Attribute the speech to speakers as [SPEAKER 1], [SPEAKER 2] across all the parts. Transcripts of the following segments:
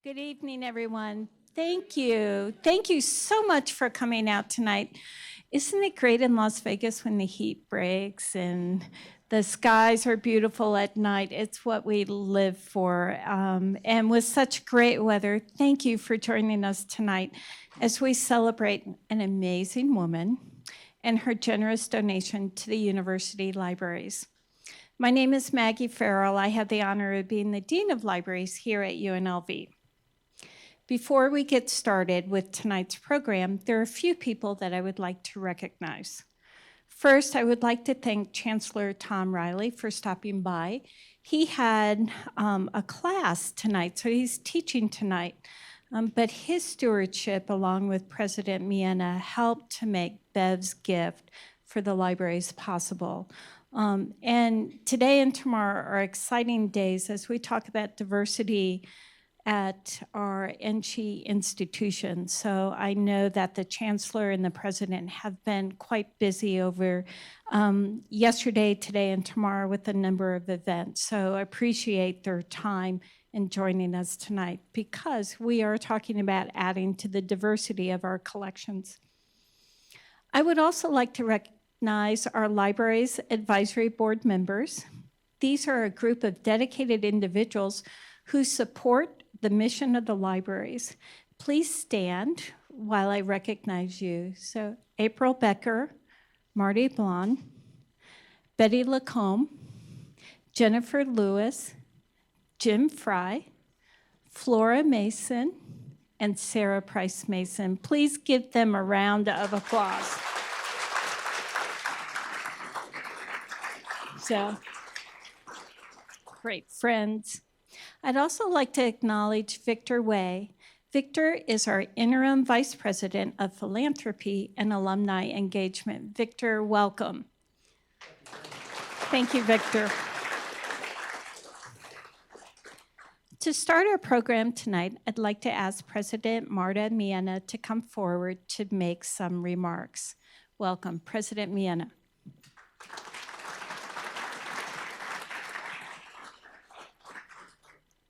[SPEAKER 1] Good evening, everyone. Thank you. Thank you so much for coming out tonight. Isn't it great in Las Vegas when the heat breaks and the skies are beautiful at night? It's what we live for. And with such great weather, thank you for joining us tonight as we celebrate an amazing woman and her generous donation to the university libraries. My name is Maggie Farrell. I have the honor of being the Dean of Libraries here at UNLV. Before we get started with tonight's program, there are a few people that I would like to recognize. First, I would like to thank Chancellor Tom Riley for stopping by. He had a class tonight, so he's teaching tonight. But his stewardship, along with President Miena, helped to make Bev's gift for the libraries possible. And today and tomorrow are exciting days as we talk about diversity at our NCHE institution. So I know that the Chancellor and the President have been quite busy over yesterday, today, and tomorrow with a number of events. So I appreciate their time in joining us tonight because we are talking about adding to the diversity of our collections. I would also like to recognize our library's advisory board members. These are a group of dedicated individuals who support the mission of the libraries. Please stand while I recognize you. So April Becker, Marty Blond, Betty Lacombe, Jennifer Lewis, Jim Fry, Flora Mason, and Sarah Price Mason. Please give them a round of applause. So, great friends. I'd also like to acknowledge Victor Way. Victor is our interim vice president of philanthropy and alumni engagement. Victor, welcome. Thank you, Victor. To start our program tonight, I'd like to ask President Marta Miena to come forward to make some remarks. Welcome, President Miena.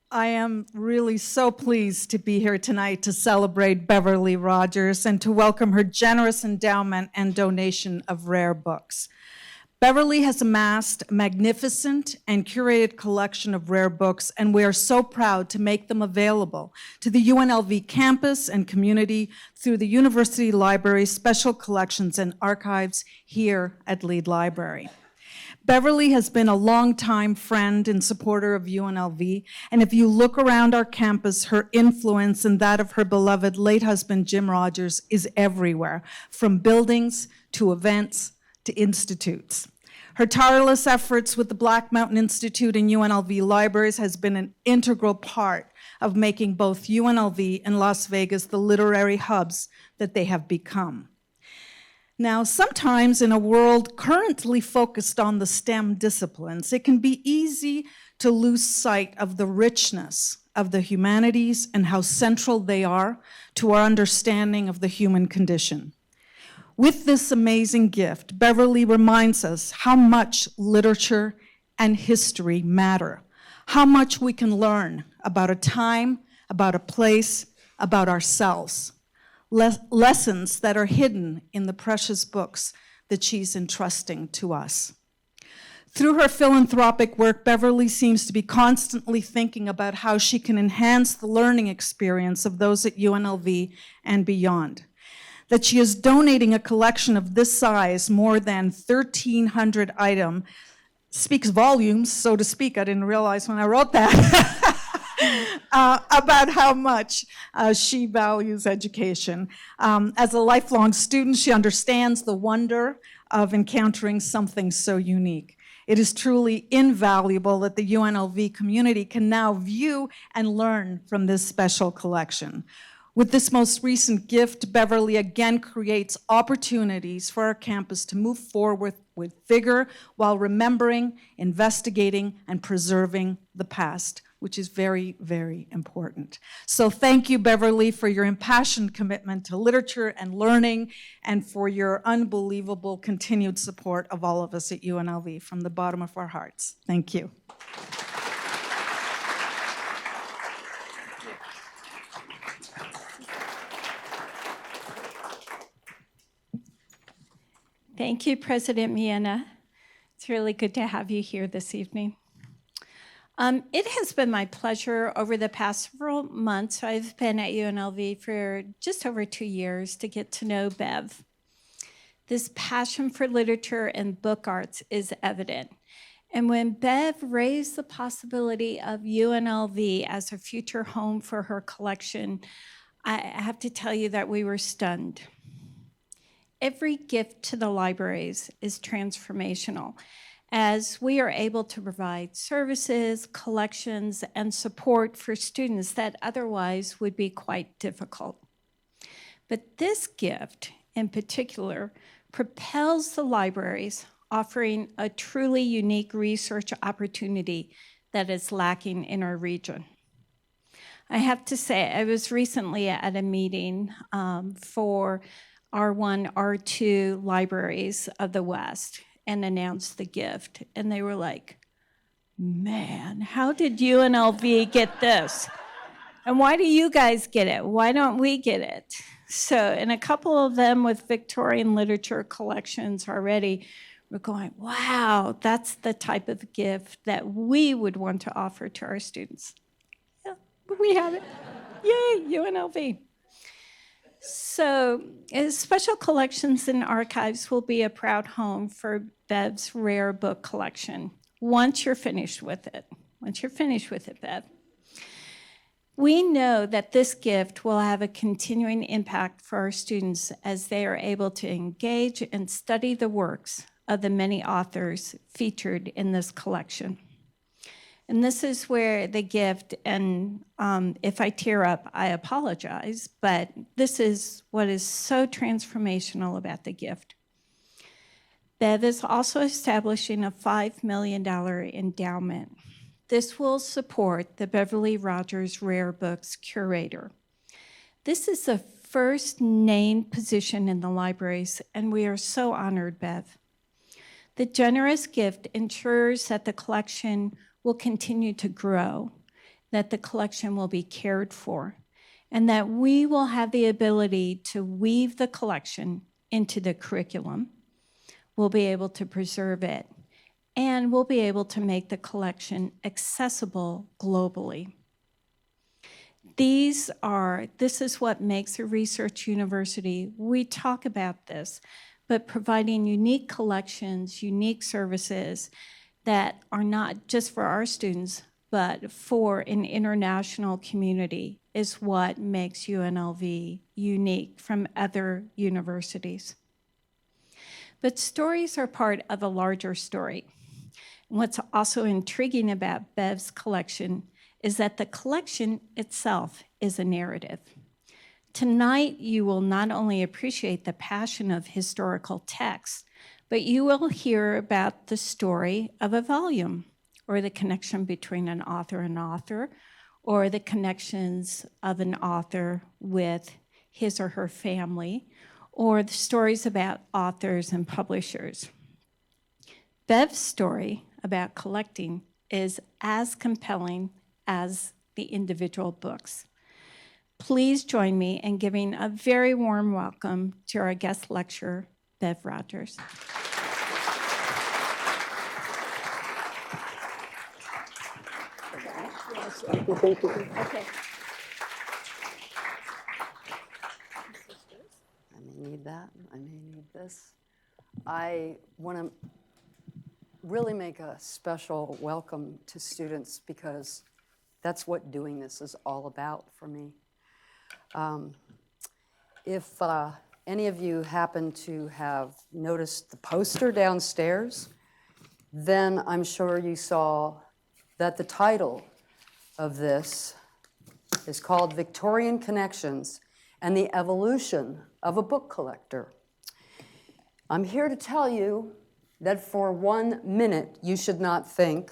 [SPEAKER 2] I am really so pleased to be here tonight to celebrate Beverly Rogers and to welcome her generous endowment and donation of rare books. Beverly has amassed a magnificent and curated collection of rare books, and we are so proud to make them available to the UNLV campus and community through the University Library Special Collections and Archives here at Lead Library. Beverly has been a longtime friend and supporter of UNLV, and if you look around our campus, her influence and that of her beloved late husband, Jim Rogers, is everywhere, from buildings to events to institutes. Her tireless efforts with the Black Mountain Institute and UNLV libraries has been an integral part of making both UNLV and Las Vegas the literary hubs that they have become. Now, sometimes in a world currently focused on the STEM disciplines, it can be easy to lose sight of the richness of the humanities and how central they are to our understanding of the human condition. With this amazing gift, Beverly reminds us how much literature and history matter, how much we can learn about a time, about a place, about ourselves. Lessons that are hidden in the precious books that she's entrusting to us. Through her philanthropic work, Beverly seems to be constantly thinking about how she can enhance the learning experience of those at UNLV and beyond. That she is donating a collection of this size, more than 1,300 items, speaks volumes, so to speak. I didn't realize when I wrote that. About how much she values education. As a lifelong student, she understands the wonder of encountering something so unique. It is truly invaluable that the UNLV community can now view and learn from this special collection. With this most recent gift, Beverly again creates opportunities for our campus to move forward with vigor while remembering, investigating, and preserving the past, which is very, very important. So thank you, Beverly, for your impassioned commitment to literature and learning and for your unbelievable continued support of all of us at UNLV from the bottom of our hearts. Thank you.
[SPEAKER 1] Thank you, President Miena. It's really good to have you here this evening. It has been my pleasure over the past several months, I've been at UNLV for just over 2 years, to get to know Bev. This passion for literature and book arts is evident. And when Bev raised the possibility of UNLV as a future home for her collection, I have to tell you that we were stunned. Every gift to the libraries is transformational, as we are able to provide services, collections, and support for students that otherwise would be quite difficult. But this gift, in particular, propels the libraries, offering a truly unique research opportunity that is lacking in our region. I have to say, I was recently at a meeting for R1, R2 libraries of the West, and announced the gift. And they were like, man, how did UNLV get this? And why do you guys get it? Why don't we get it? So, and a couple of them with Victorian literature collections already were going, wow, that's the type of gift that we would want to offer to our students. Yeah, but we have it. Yay, UNLV. So, Special Collections and Archives will be a proud home for Bev's rare book collection once you're finished with it. Once you're finished with it, Bev. We know that this gift will have a continuing impact for our students as they are able to engage and study the works of the many authors featured in this collection. And this is where the gift, and if I tear up, I apologize, but this is what is so transformational about the gift. Bev is also establishing a $5 million endowment. This will support the Beverly Rogers Rare Books curator. This is the first named position in the libraries, and we are so honored, Bev. The generous gift ensures that the collection will continue to grow, that the collection will be cared for, and that we will have the ability to weave the collection into the curriculum. We'll be able to preserve it, and we'll be able to make the collection accessible globally. This is what makes a research university. We talk about this, but providing unique collections, unique services that are not just for our students, but for an international community is what makes UNLV unique from other universities. But stories are part of a larger story. What's also intriguing about Bev's collection is that the collection itself is a narrative. Tonight, you will not only appreciate the passion of historical texts, but you will hear about the story of a volume, or the connection between an author and author, or the connections of an author with his or her family, or the stories about authors and publishers. Bev's story about collecting is as compelling as the individual books. Please join me in giving a very warm welcome to our guest lecturer, Bev Rogers.
[SPEAKER 3] Thank you.
[SPEAKER 1] Okay.
[SPEAKER 3] I may need that. I may need this. I want to really make a special welcome to students because that's what doing this is all about for me. If any of you happen to have noticed the poster downstairs, then I'm sure you saw that the title of this is called Victorian Connections and the Evolution of a Book Collector. I'm here to tell you that for 1 minute you should not think,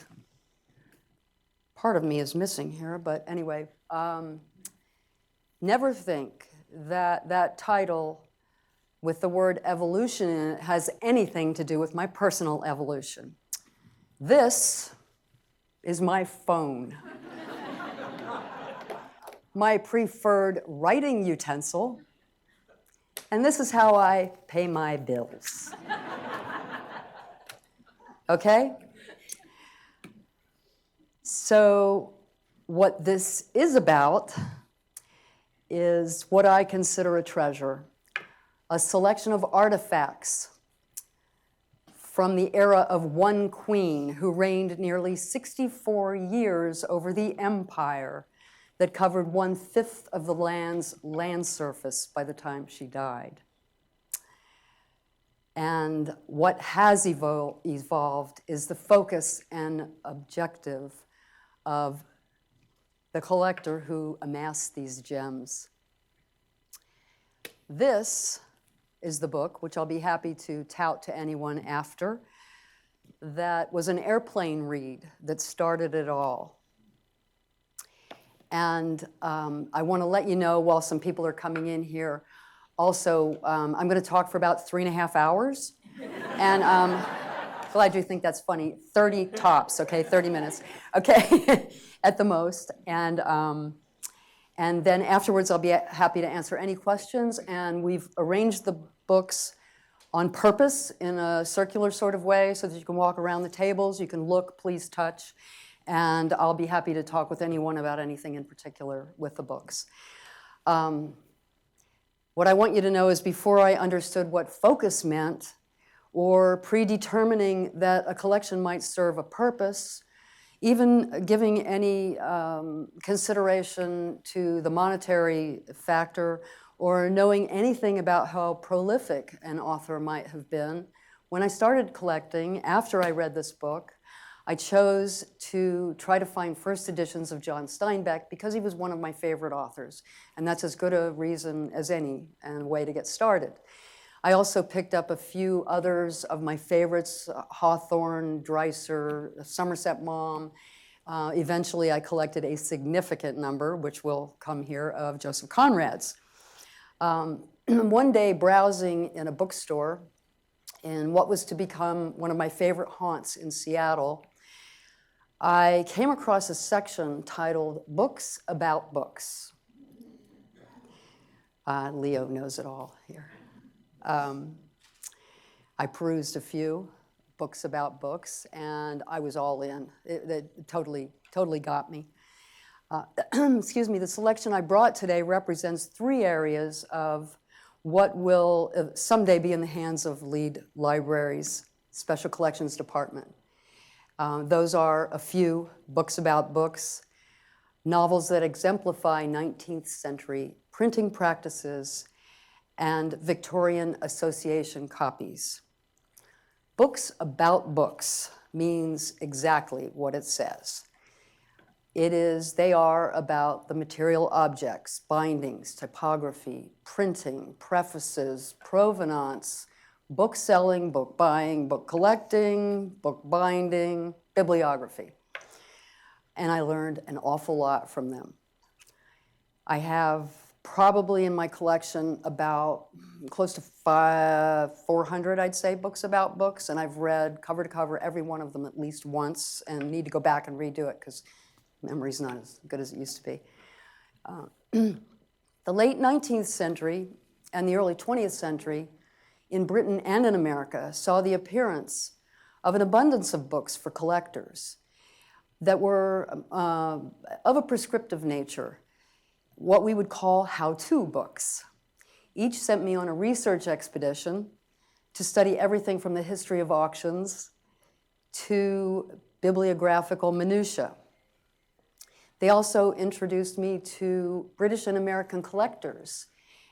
[SPEAKER 3] part of me is missing here, but anyway, never think that that title with the word evolution in it has anything to do with my personal evolution. This is my phone. My preferred writing utensil, and this is how I pay my bills. Okay? So what this is about is what I consider a treasure, a selection of artifacts from the era of one queen who reigned nearly 64 years over the empire that covered 1/5 of the land's land surface by the time she died. And what has evolved is the focus and objective of the collector who amassed these gems. This is the book, which I'll be happy to tout to anyone after, that was an airplane read that started it all. And I want to let you know, while some people are coming in here, also, I'm going to talk for about 3.5 hours. And well, I do think that's funny. 30 tops, okay, 30 minutes, okay, at the most. And then afterwards, I'll be happy to answer any questions. And we've arranged the books on purpose in a circular sort of way so that you can walk around the tables, you can look, please touch, and I'll be happy to talk with anyone about anything in particular with the books. What I want you to know is before I understood what focus meant, or predetermining that a collection might serve a purpose, even giving any consideration to the monetary factor, or knowing anything about how prolific an author might have been, when I started collecting, after I read this book, I chose to try to find first editions of John Steinbeck because he was one of my favorite authors. And that's as good a reason as any and a way to get started. I also picked up a few others of my favorites, Hawthorne, Dreiser, Somerset Maugham. Eventually, I collected a significant number, which will come here, of Joseph Conrad's. One day, browsing in a bookstore in what was to become one of my favorite haunts in Seattle, I came across a section titled Books About Books. Leo knows it all here. I perused a few books about books, and I was all in. It totally got me. Excuse me, the selection I brought today represents 3 areas of what will someday be in the hands of Lead Library's Special Collections Department. Those are a few books about books, novels that exemplify 19th century printing practices, and Victorian Association copies. Books about books means exactly what it says. They are about the material objects, bindings, typography, printing, prefaces, provenance, book selling, book buying, book collecting, book binding, bibliography. And I learned an awful lot from them. I have probably in my collection about close to 400, I'd say, books about books, and I've read cover to cover every one of them at least once and need to go back and redo it because memory's not as good as it used to be. The late 19th century and the early 20th century in Britain and in America saw the appearance of an abundance of books for collectors that were of a prescriptive nature, what we would call how-to books. Each sent me on a research expedition to study everything from the history of auctions to bibliographical minutiae. They also introduced me to British and American collectors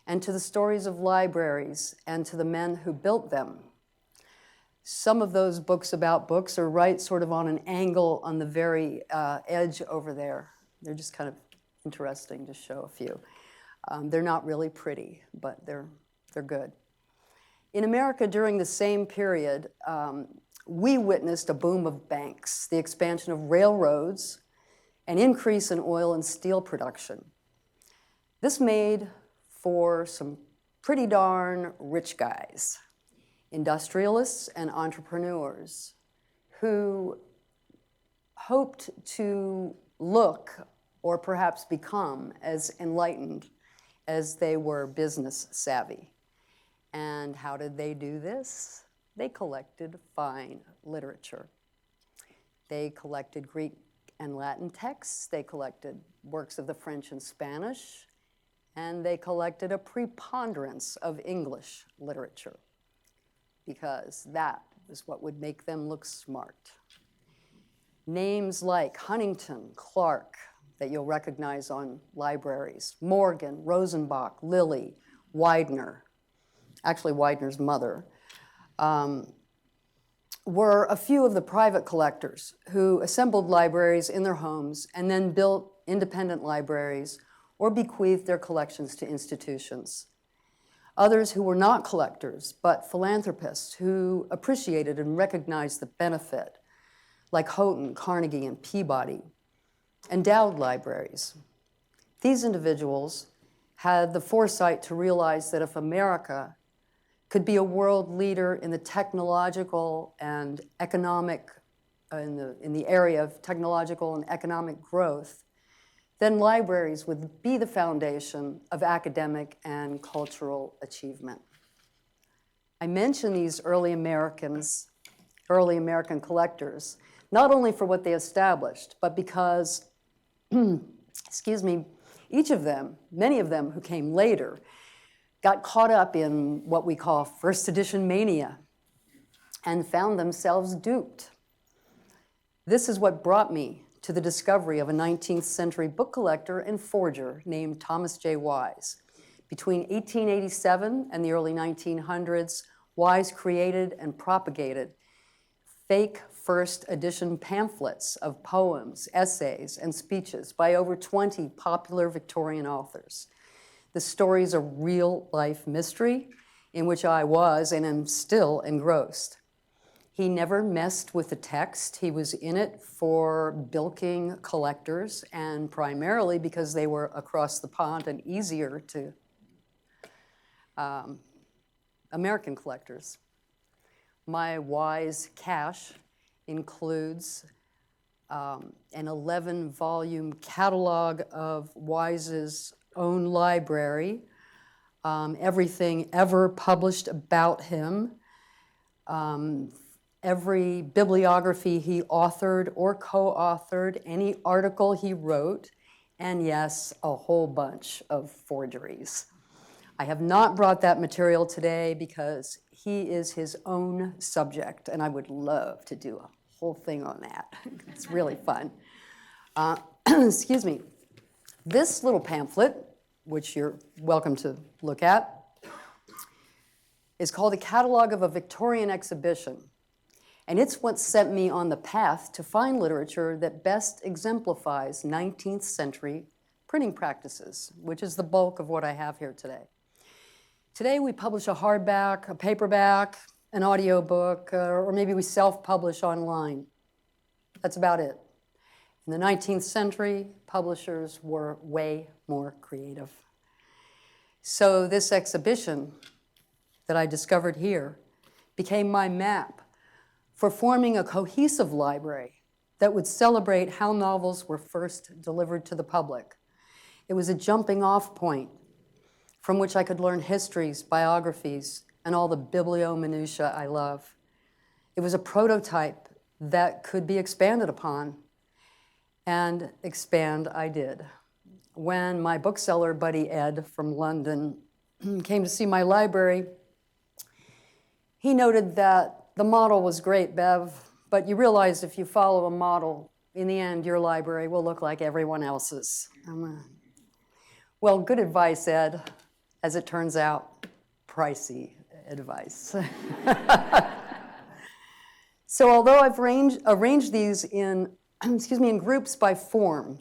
[SPEAKER 3] and to the stories of libraries and to the men who built them. Some of those books about books are right sort of on an angle on the very edge over there. They're just kind of interesting to show a few. They're not really pretty, but they're good. In America during the same period, we witnessed a boom of banks, the expansion of railroads, an increase in oil and steel production. This made for some pretty darn rich guys, industrialists and entrepreneurs who hoped to look or perhaps become as enlightened as they were business savvy. And how did they do this? they collected fine literature. They collected Greek and Latin texts, they collected works of the French and Spanish, and they collected a preponderance of English literature, because that was what would make them look smart. Names like Huntington, Clark, that you'll recognize on libraries, Morgan, Rosenbach, Lilly, Widener, actually Widener's mother, were a few of the private collectors who assembled libraries in their homes and then built independent libraries or bequeathed their collections to institutions. Others who were not collectors, but philanthropists who appreciated and recognized the benefit, like Houghton, Carnegie, and Peabody, endowed libraries. These individuals had the foresight to realize that if America could be a world leader in the technological and economic, in the area of technological and economic growth, then libraries would be the foundation of academic and cultural achievement. I mention these early American collectors, not only for what they established, but because, excuse me, each of them, many of them who came later, got caught up in what we call first edition mania and found themselves duped. This is what brought me to the discovery of a 19th century book collector and forger named Thomas J. Wise. Between 1887 and the early 1900s, Wise created and propagated fake first edition pamphlets of poems, essays, and speeches by over 20 popular Victorian authors. The story's a real-life mystery in which I was and am still engrossed. He never messed with the text. He was in it for bilking collectors, and primarily because they were across the pond and easier to American collectors. My Wise cache includes an 11-volume catalog of Wise's own library, everything ever published about him, every bibliography he authored or co-authored, any article he wrote, and yes, a whole bunch of forgeries. I have not brought that material today because he is his own subject, and I would love to do a whole thing on that. It's really fun. Excuse me. This little pamphlet, which you're welcome to look at, is called A Catalog of a Victorian Exhibition. And it's what set me on the path to find literature that best exemplifies 19th century printing practices, which is the bulk of what I have here today. Today we publish a hardback, a paperback, an audiobook, or maybe we self-publish online. That's about it. In the 19th century, publishers were way more creative. So this exhibition that I discovered here became my map for forming a cohesive library that would celebrate how novels were first delivered to the public. It was a jumping off point from which I could learn histories, biographies, and all the biblio-minutiae I love. It was a prototype that could be expanded upon, and expand I did. When my bookseller buddy Ed from London came to see my library, he noted that the model was great, Bev, but you realize if you follow a model, in the end, your library will look like everyone else's. Well, good advice, Ed. As it turns out, pricey advice. So although I've arranged these in groups by form,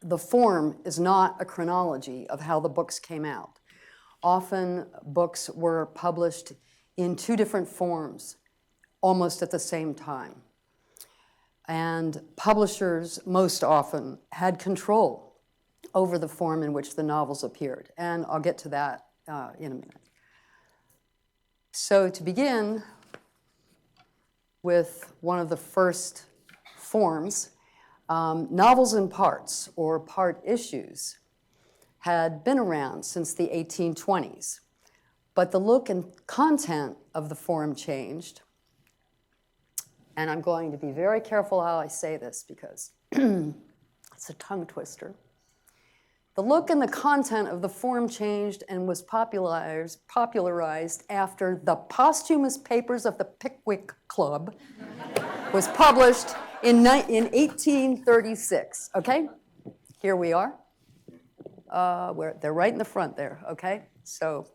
[SPEAKER 3] the form is not a chronology of how the books came out. Often books were published in two different forms, almost at the same time. And publishers most often had control over the form in which the novels appeared. And I'll get to that in a minute. So to begin with one of the first forms, novels in parts or part issues had been around since the 1820s. But the look and content of the form changed. And I'm going to be very careful how I say this because it's a tongue twister. The look and the content of the form changed and was popularized after the posthumous papers of the Pickwick Club was published in 1836, okay? Here we are. They're right in the front there, okay? So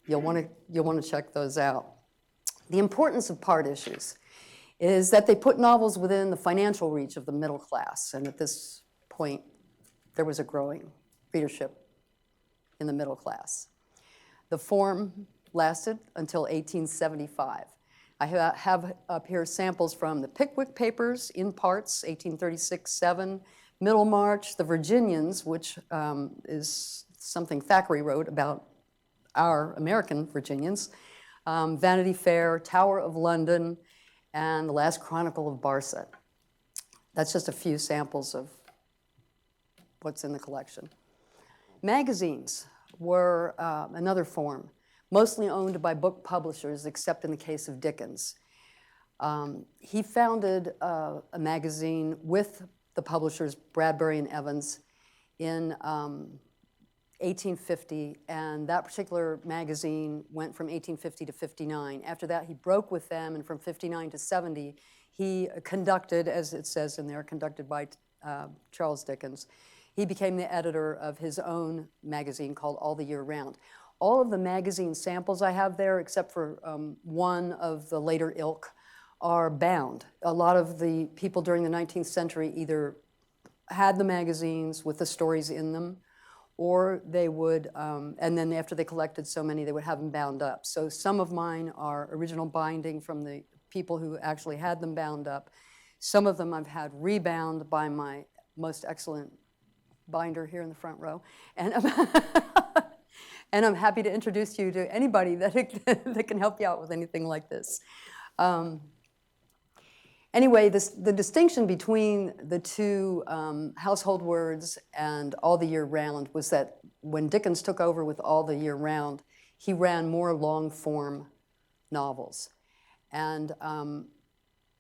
[SPEAKER 3] you'll want to check those out. The importance of part issues is that they put novels within the financial reach of the middle class, and at this point, there was a growing readership in the middle class. The form lasted until 1875. I have up here samples from the Pickwick Papers in parts, 1836-7, Middlemarch, the Virginians, which is something Thackeray wrote about our American Virginians, Vanity Fair, Tower of London, and the Last Chronicle of Barset. That's just a few samples of what's in the collection. Magazines were another form, mostly owned by book publishers, except in the case of Dickens. He founded a magazine with the publishers Bradbury and Evans in 1850, and that particular magazine went from 1850 to 59. After that, he broke with them, and from 59 to 70, he conducted, as it says in there, conducted by Charles Dickens. He became the editor of his own magazine called All the Year Round. All of the magazine samples I have there, except for one of the later ilk, are bound. A lot of the people during the 19th century either had the magazines with the stories in them, or they would, and then after they collected so many, they would have them bound up. So some of mine are original binding from the people who actually had them bound up. Some of them I've had rebound by my most excellent binder here in the front row. And and I'm happy to introduce you to anybody that can help you out with anything like this. Anyway, the distinction between the two household words and All the Year Round was that when Dickens took over with All the Year Round, he ran more long-form novels. And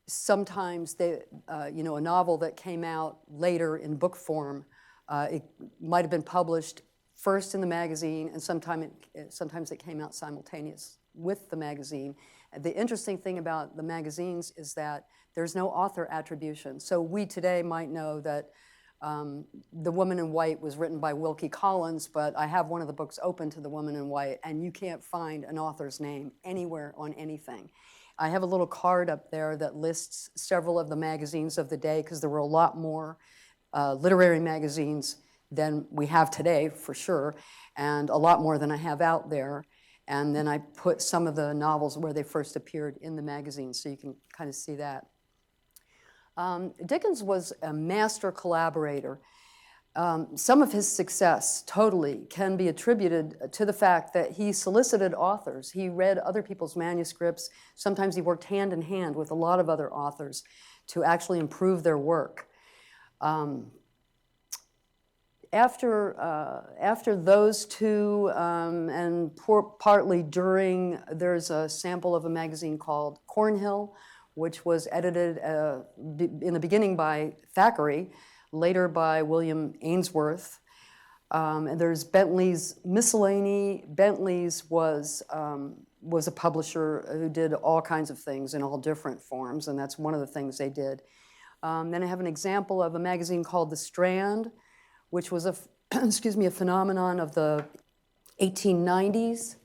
[SPEAKER 3] sometimes a novel that came out later in book form, it might have been published first in the magazine, and sometimes it came out simultaneous with the magazine. The interesting thing about the magazines is that there's no author attribution. So we today might know that The Woman in White was written by Wilkie Collins, but I have one of the books open to The Woman in White, and you can't find an author's name anywhere on anything. I have a little card up there that lists several of the magazines of the day, because there were a lot more literary magazines than we have today, for sure, and a lot more than I have out there. And then I put some of the novels where they first appeared in the magazine, so you can kind of see that. Dickens was a master collaborator. Some of his success totally can be attributed to the fact that he solicited authors. He read other people's manuscripts. Sometimes he worked hand in hand with a lot of other authors to actually improve their work. After those two, and partly during, there's a sample of a magazine called Cornhill, which was edited in the beginning by Thackeray, later by William Ainsworth. And there's Bentley's Miscellany. Bentley's was a publisher who did all kinds of things in all different forms, and that's one of the things they did. Then I have an example of a magazine called The Strand, which was a phenomenon of the 1890s.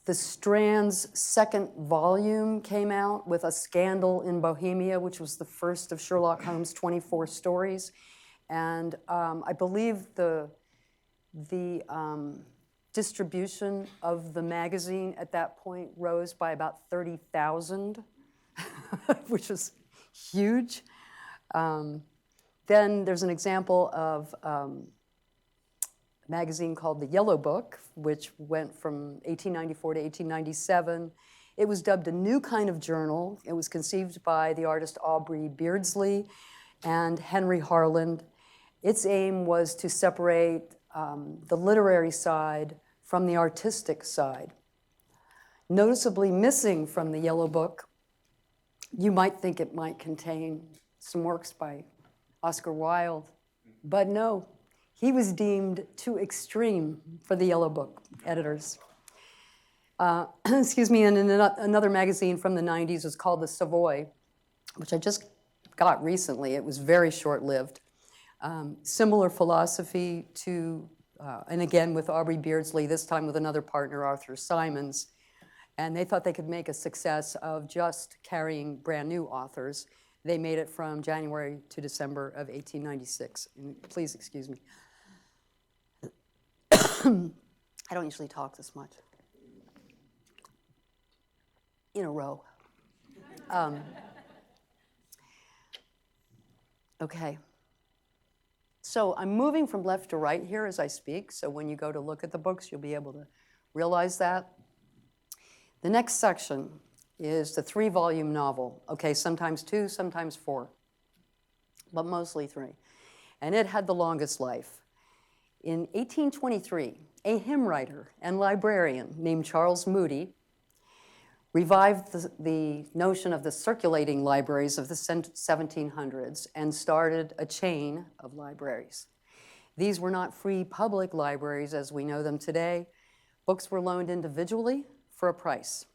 [SPEAKER 3] The Strand's second volume came out with A Scandal in Bohemia, which was the first of Sherlock Holmes' 24 stories. And I believe the distribution of the magazine at that point rose by about 30,000, which was huge. Then there's an example of a magazine called The Yellow Book, which went from 1894 to 1897. It was dubbed a new kind of journal. It was conceived by the artist Aubrey Beardsley and Henry Harland. Its aim was to separate the literary side from the artistic side. Noticeably missing from the Yellow Book, you might think it might contain some works by Oscar Wilde, but no, he was deemed too extreme for the Yellow Book editors. Excuse me, and in another magazine from the 90s was called The Savoy, which I just got recently. It was very short-lived. Similar philosophy to, and again with Aubrey Beardsley, this time with another partner, Arthur Symons. And they thought they could make a success of just carrying brand new authors. They made it from January to December of 1896. And please excuse me. I don't usually talk this much in a row. Okay. So I'm moving from left to right here as I speak. So when you go to look at the books, you'll be able to realize that. The next section is the 3-volume novel. Okay, sometimes 2, sometimes 4, but mostly 3. And it had the longest life. In 1823, a hymn writer and librarian named Charles Moody revived the notion of the circulating libraries of the 1700s and started a chain of libraries. These were not free public libraries as we know them today. Books were loaned individually for a price.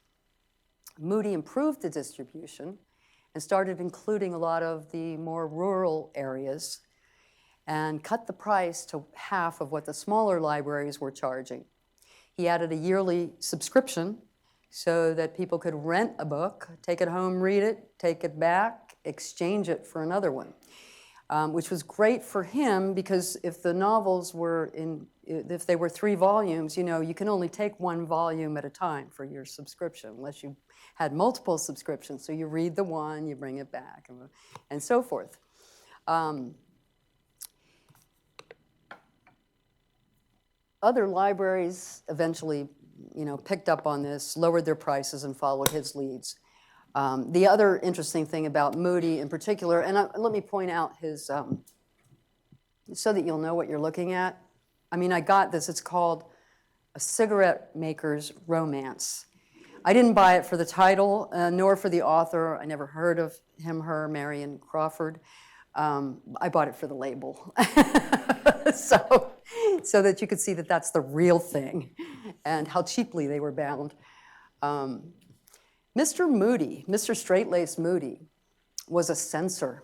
[SPEAKER 3] Moody improved the distribution and started including a lot of the more rural areas and cut the price to half of what the smaller libraries were charging. He added a yearly subscription so that people could rent a book, take it home, read it, take it back, exchange it for another one, which was great for him because if the novels were if they were 3 volumes, you know, you can only take 1 volume at a time for your subscription unless you had multiple subscriptions. So you read the one, you bring it back, and so forth. Other libraries eventually, you know, picked up on this, lowered their prices, and followed his leads. The other interesting thing about Moody in particular, and let me point out his, so that you'll know what you're looking at. I mean, I got this. It's called A Cigarette Maker's Romance. I didn't buy it for the title, nor for the author. I never heard of him, her, Marion Crawford. I bought it for the label. So that you could see that that's the real thing and how cheaply they were bound. Mr. Moody, Mr. Straight-Laced Moody, was a censor.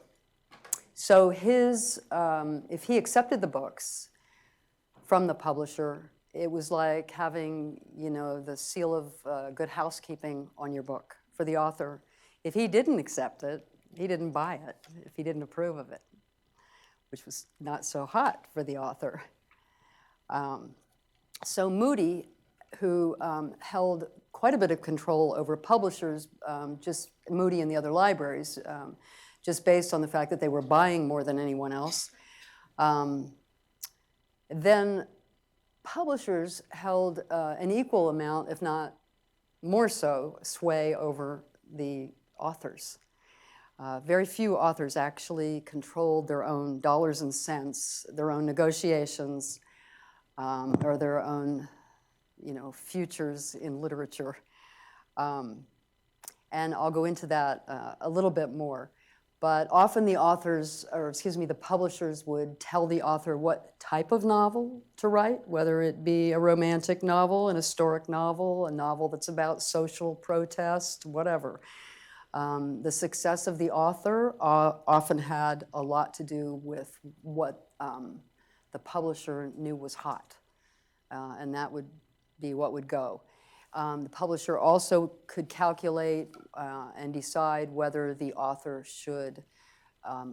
[SPEAKER 3] So if he accepted the books from the publisher, it was like having, you know, the seal of good housekeeping on your book for the author. If he didn't accept it, he didn't buy it, if he didn't approve of it, which was not so hot for the author. So Moody, who held quite a bit of control over publishers, just Moody and the other libraries, just based on the fact that they were buying more than anyone else. Then publishers held an equal amount, if not more so, sway over the authors. Very few authors actually controlled their own dollars and cents, their own negotiations, or their own, you know, futures in literature. And I'll go into that a little bit more. But often the authors, or excuse me, the publishers would tell the author what type of novel to write, whether it be a romantic novel, an historic novel, a novel that's about social protest, whatever. The success of the author often had a lot to do with what the publisher knew was hot, and that would be what would go. The publisher also could calculate and decide whether the author should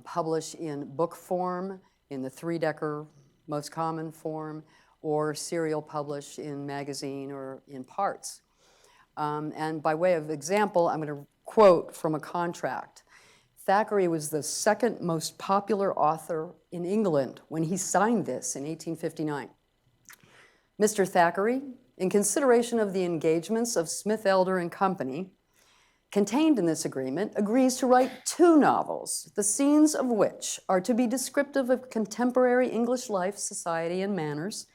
[SPEAKER 3] publish in book form, in the 3-decker most common form, or serial publish in magazine or in parts. And by way of example, I'm going to quote from a contract. Thackeray was the second most popular author in England when he signed this in 1859. Mr. Thackeray, in consideration of the engagements of Smith, Elder and Company, contained in this agreement, agrees to write 2 novels, the scenes of which are to be descriptive of contemporary English life, society, and manners,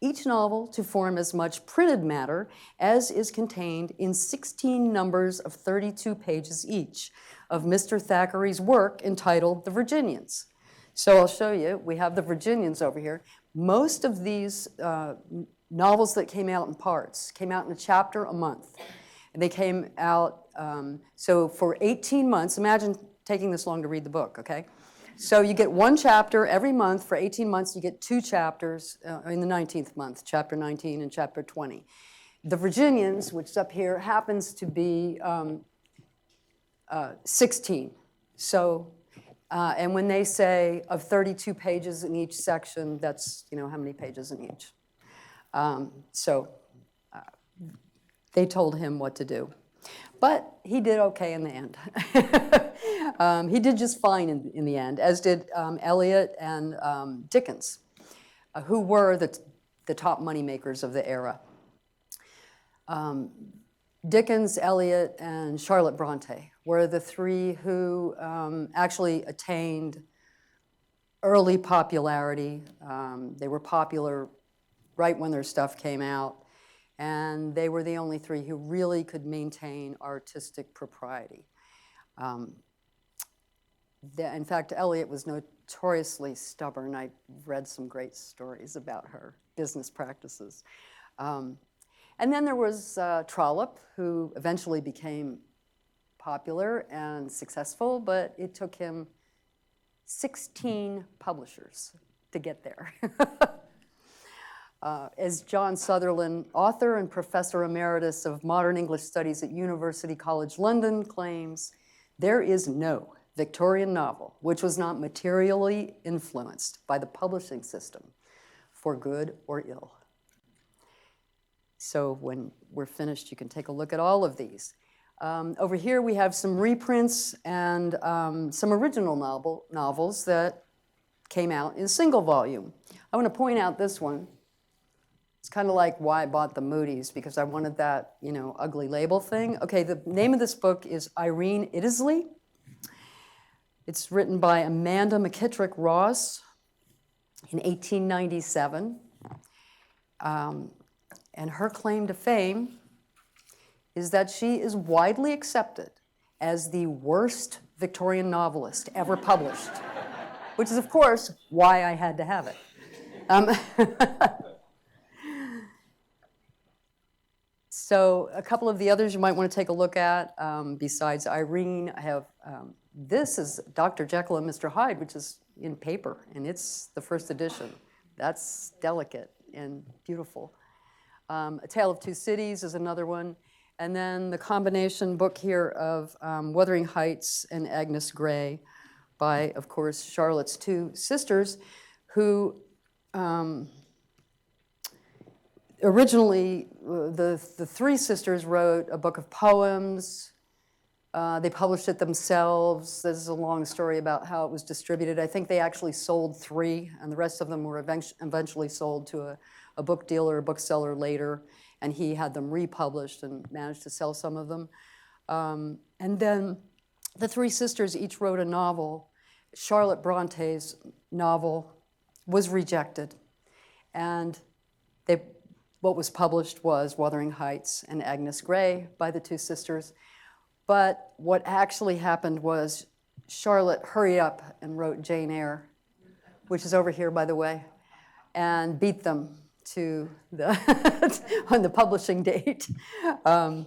[SPEAKER 3] each novel to form as much printed matter as is contained in 16 numbers of 32 pages each of Mr. Thackeray's work entitled The Virginians. So I'll show you, we have The Virginians over here. Most of these novels that came out in parts came out in a chapter a month. And they came out, so for 18 months, imagine taking this long to read the book, okay? So you get one chapter every month. For 18 months, you get 2 chapters in the 19th month, chapter 19 and chapter 20. The Virginians, which is up here, happens to be 16. So, and when they say of 32 pages in each section, that's, you know, how many pages in each. They told him what to do. But he did okay in the end. He did just fine in the end, as did Eliot and Dickens, who were the top moneymakers of the era. Dickens, Eliot, and Charlotte Bronte were the 3 who actually attained early popularity. They were popular right when their stuff came out. And they were the only 3 who really could maintain artistic propriety. In fact, Eliot was notoriously stubborn. I read some great stories about her business practices. And then there was Trollope, who eventually became popular and successful, but it took him 16 publishers to get there. As John Sutherland, author and professor emeritus of modern English studies at University College London, claims, there is no Victorian novel which was not materially influenced by the publishing system, for good or ill. So when we're finished, you can take a look at all of these. Over here we have some reprints and some original novels that came out in single volume. I want to point out this one. It's kind of like why I bought the Moody's, because I wanted that, you know, ugly label thing. Okay, the name of this book is Irene Iddesleigh. It's written by Amanda McKittrick Ross in 1897. And her claim to fame is that she is widely accepted as the worst Victorian novelist ever published, which is, of course, why I had to have it. So a couple of the others you might want to take a look at, besides Irene, I have, this is Dr. Jekyll and Mr. Hyde, which is in paper, and it's the first edition. That's delicate and beautiful. A Tale of Two Cities is another one. And then the combination book here of Wuthering Heights and Agnes Grey by, of course, Charlotte's 2 sisters, who originally, the 3 sisters wrote a book of poems. They published it themselves. This is a long story about how it was distributed. I think they actually sold 3, and the rest of them were eventually sold to a book dealer, a bookseller later, and he had them republished and managed to sell some of them. And then the 3 sisters each wrote a novel. Charlotte Bronte's novel was rejected, and what was published was Wuthering Heights and Agnes Grey by the 2 sisters. But what actually happened was Charlotte hurried up and wrote Jane Eyre, which is over here, by the way, and beat them to the on the publishing date. And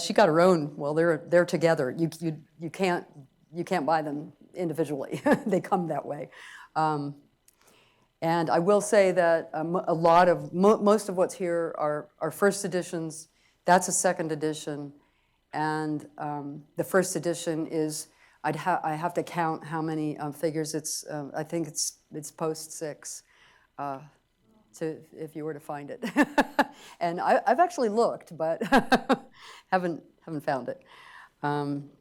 [SPEAKER 3] she got her own. Well, they're together. You can't buy them individually. They come that way. And I will say that a lot of most of what's here are first editions. That's a second edition, and the first edition is I have to count how many figures. It's I think it's post 6. If you were to find it. And I've actually looked, but haven't found it.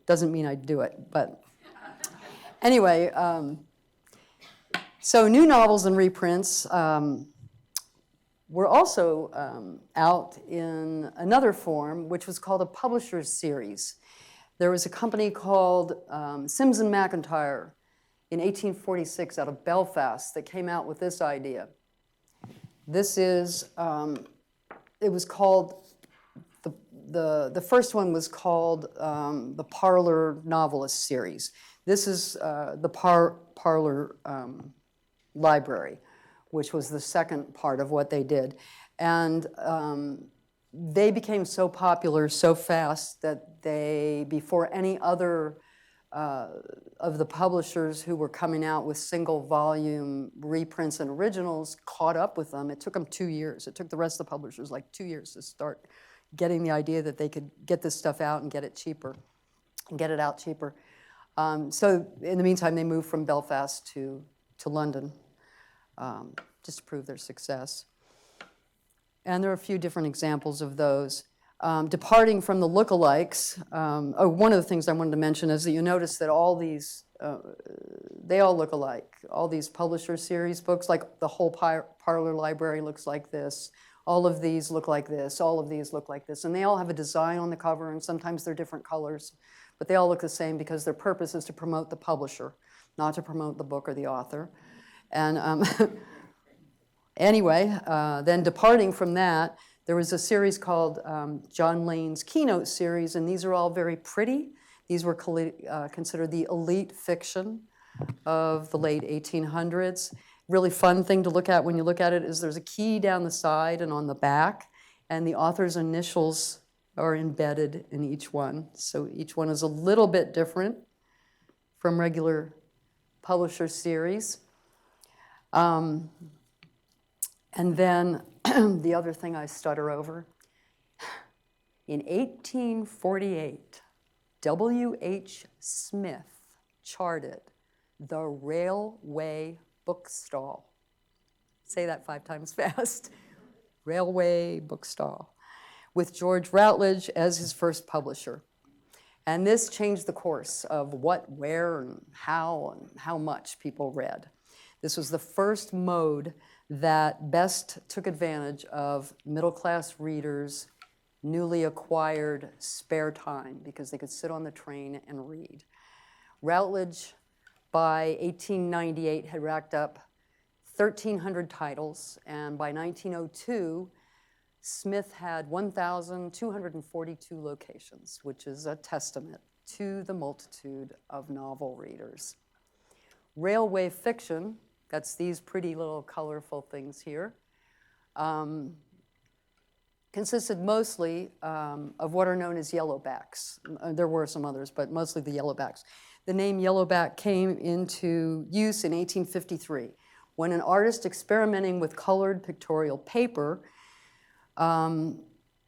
[SPEAKER 3] Doesn't mean I'd do it, but anyway, so new novels and reprints were also out in another form, which was called a publisher's series. There was a company called Sims and McIntyre in 1846 out of Belfast that came out with this idea. This is, it was called, the first one was called the Parlour Novelist Series. This is the Parlour Library, which was the second part of what they did. And they became so popular so fast that they, before any other of the publishers who were coming out with single volume reprints and originals caught up with them, it took them 2 years. It took the rest of the publishers like 2 years to start getting the idea that they could get this stuff out and get it cheaper, and get it out cheaper. So in the meantime, they moved from Belfast to London just to prove their success. And there are a few different examples of those. Departing from the lookalikes, one of the things I wanted to mention is that you notice that all these, they all look alike. All these publisher series books, like the whole Parlour Library looks like this. All of these look like this. All of these look like this. And they all have a design on the cover, and sometimes they're different colors. But they all look the same because their purpose is to promote the publisher, not to promote the book or the author. And anyway, then departing from that, there was a series called John Lane's Keynote series, and these are all very pretty. These were considered the elite fiction of the late 1800s. Really fun thing to look at when you look at it is there's a key down the side and on the back, and the author's initials are embedded in each one. So each one is a little bit different from regular publisher series. And then the other thing I stutter over, in 1848, W.H. Smith charted the Railway Bookstall. Say that 5 times fast. Railway Bookstall, with George Routledge as his first publisher. And this changed the course of what, where, and how much people read. This was the first mode that best took advantage of middle-class readers' newly acquired spare time because they could sit on the train and read. Routledge, by 1898, had racked up 1,300 titles, and by 1902, Smith had 1,242 locations, which is a testament to the multitude of novel readers. Railway fiction, that's these pretty little colorful things here, consisted mostly of what are known as yellowbacks. There were some others, but mostly the yellowbacks. The name yellowback came into use in 1853 when an artist experimenting with colored pictorial paper,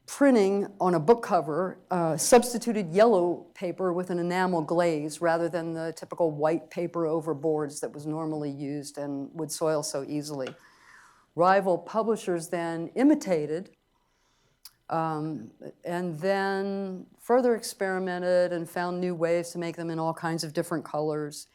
[SPEAKER 3] printing on a book cover, substituted yellow paper with an enamel glaze rather than the typical white paper over boards that was normally used and would soil so easily. Rival publishers then imitated and then further experimented and found new ways to make them in all kinds of different colors.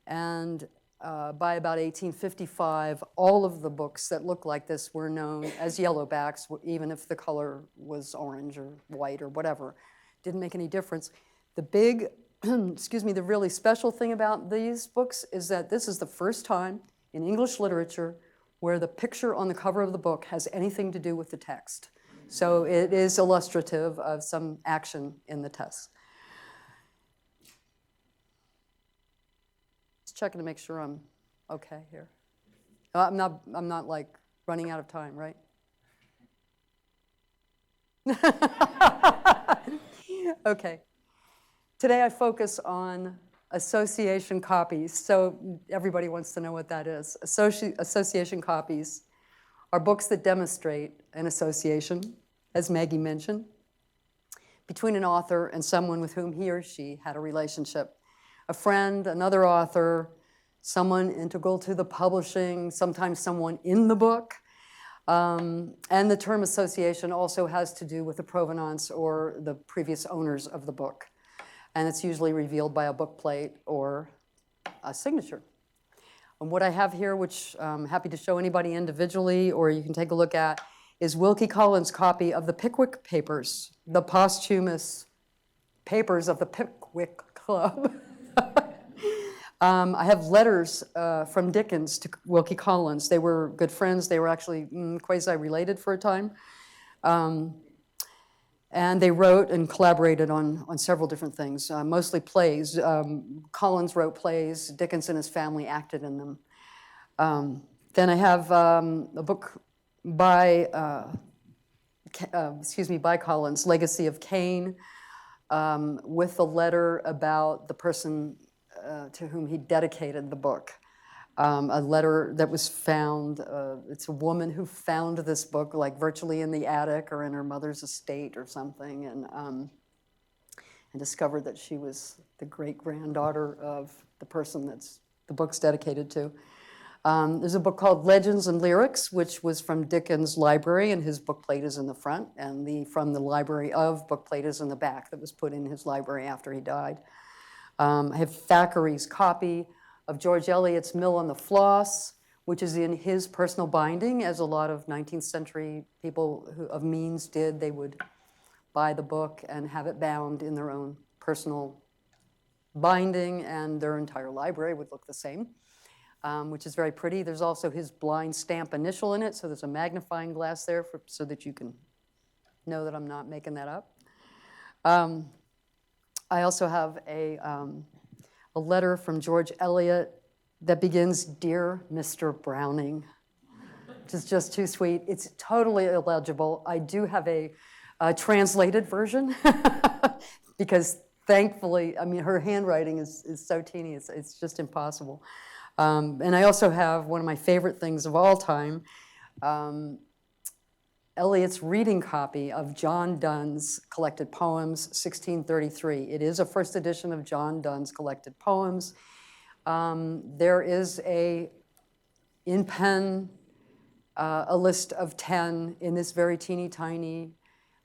[SPEAKER 3] And by about 1855, all of the books that looked like this were known as yellowbacks, even if the color was orange or white or whatever. Didn't make any difference. The big, the really special thing about these books is that this is the first time in English literature where the picture on the cover of the book has anything to do with the text. So it is illustrative of some action in the text. Just checking to make sure I'm okay here. I'm not like running out of time, right? Okay. Today I focus on association copies. So everybody wants to know what that is. Association copies are books that demonstrate an association, as Maggie mentioned, between an author and someone with whom he or she had a relationship. A friend, another author, someone integral to the publishing, sometimes someone in the book. And the term association also has to do with the provenance or the previous owners of the book. And it's usually revealed by a book plate or a signature. And what I have here, which I'm happy to show anybody individually or you can take a look at, is Wilkie Collins' copy of the Pickwick Papers, the posthumous papers of the Pickwick Club. I have letters from Dickens to Wilkie Collins. They were good friends. They were actually quasi-related for a time. And they wrote and collaborated on several different things, mostly plays. Collins wrote plays. Dickens and his family acted in them. Then I have a book by Collins, Legacy of Cain, with a letter about the person to whom he dedicated the book. A letter that was found, it's a woman who found this book like virtually in the attic or in her mother's estate or something, and discovered that she was the great-granddaughter of the person that's the book's dedicated to. There's a book called Legends and Lyrics, which was from Dickens' library, and his bookplate is in the front, and from the library of bookplate is in the back that was put in his library after he died. I have Thackeray's copy of George Eliot's Mill on the Floss, which is in his personal binding, as a lot of 19th century people of means did. They would buy the book and have it bound in their own personal binding, and their entire library would look the same, which is very pretty. There's also his blind stamp initial in it, so there's a magnifying glass there so that you can know that I'm not making that up. I also have a letter from George Eliot that begins, "Dear Mr. Browning," which is just too sweet. It's totally illegible. I do have a translated version because thankfully, I mean, her handwriting is so teeny, it's just impossible. And I also have one of my favorite things of all time, Eliot's reading copy of John Donne's collected poems, 1633. It is a first edition of John Donne's collected poems. There is in pen, a list of 10 in this very teeny tiny,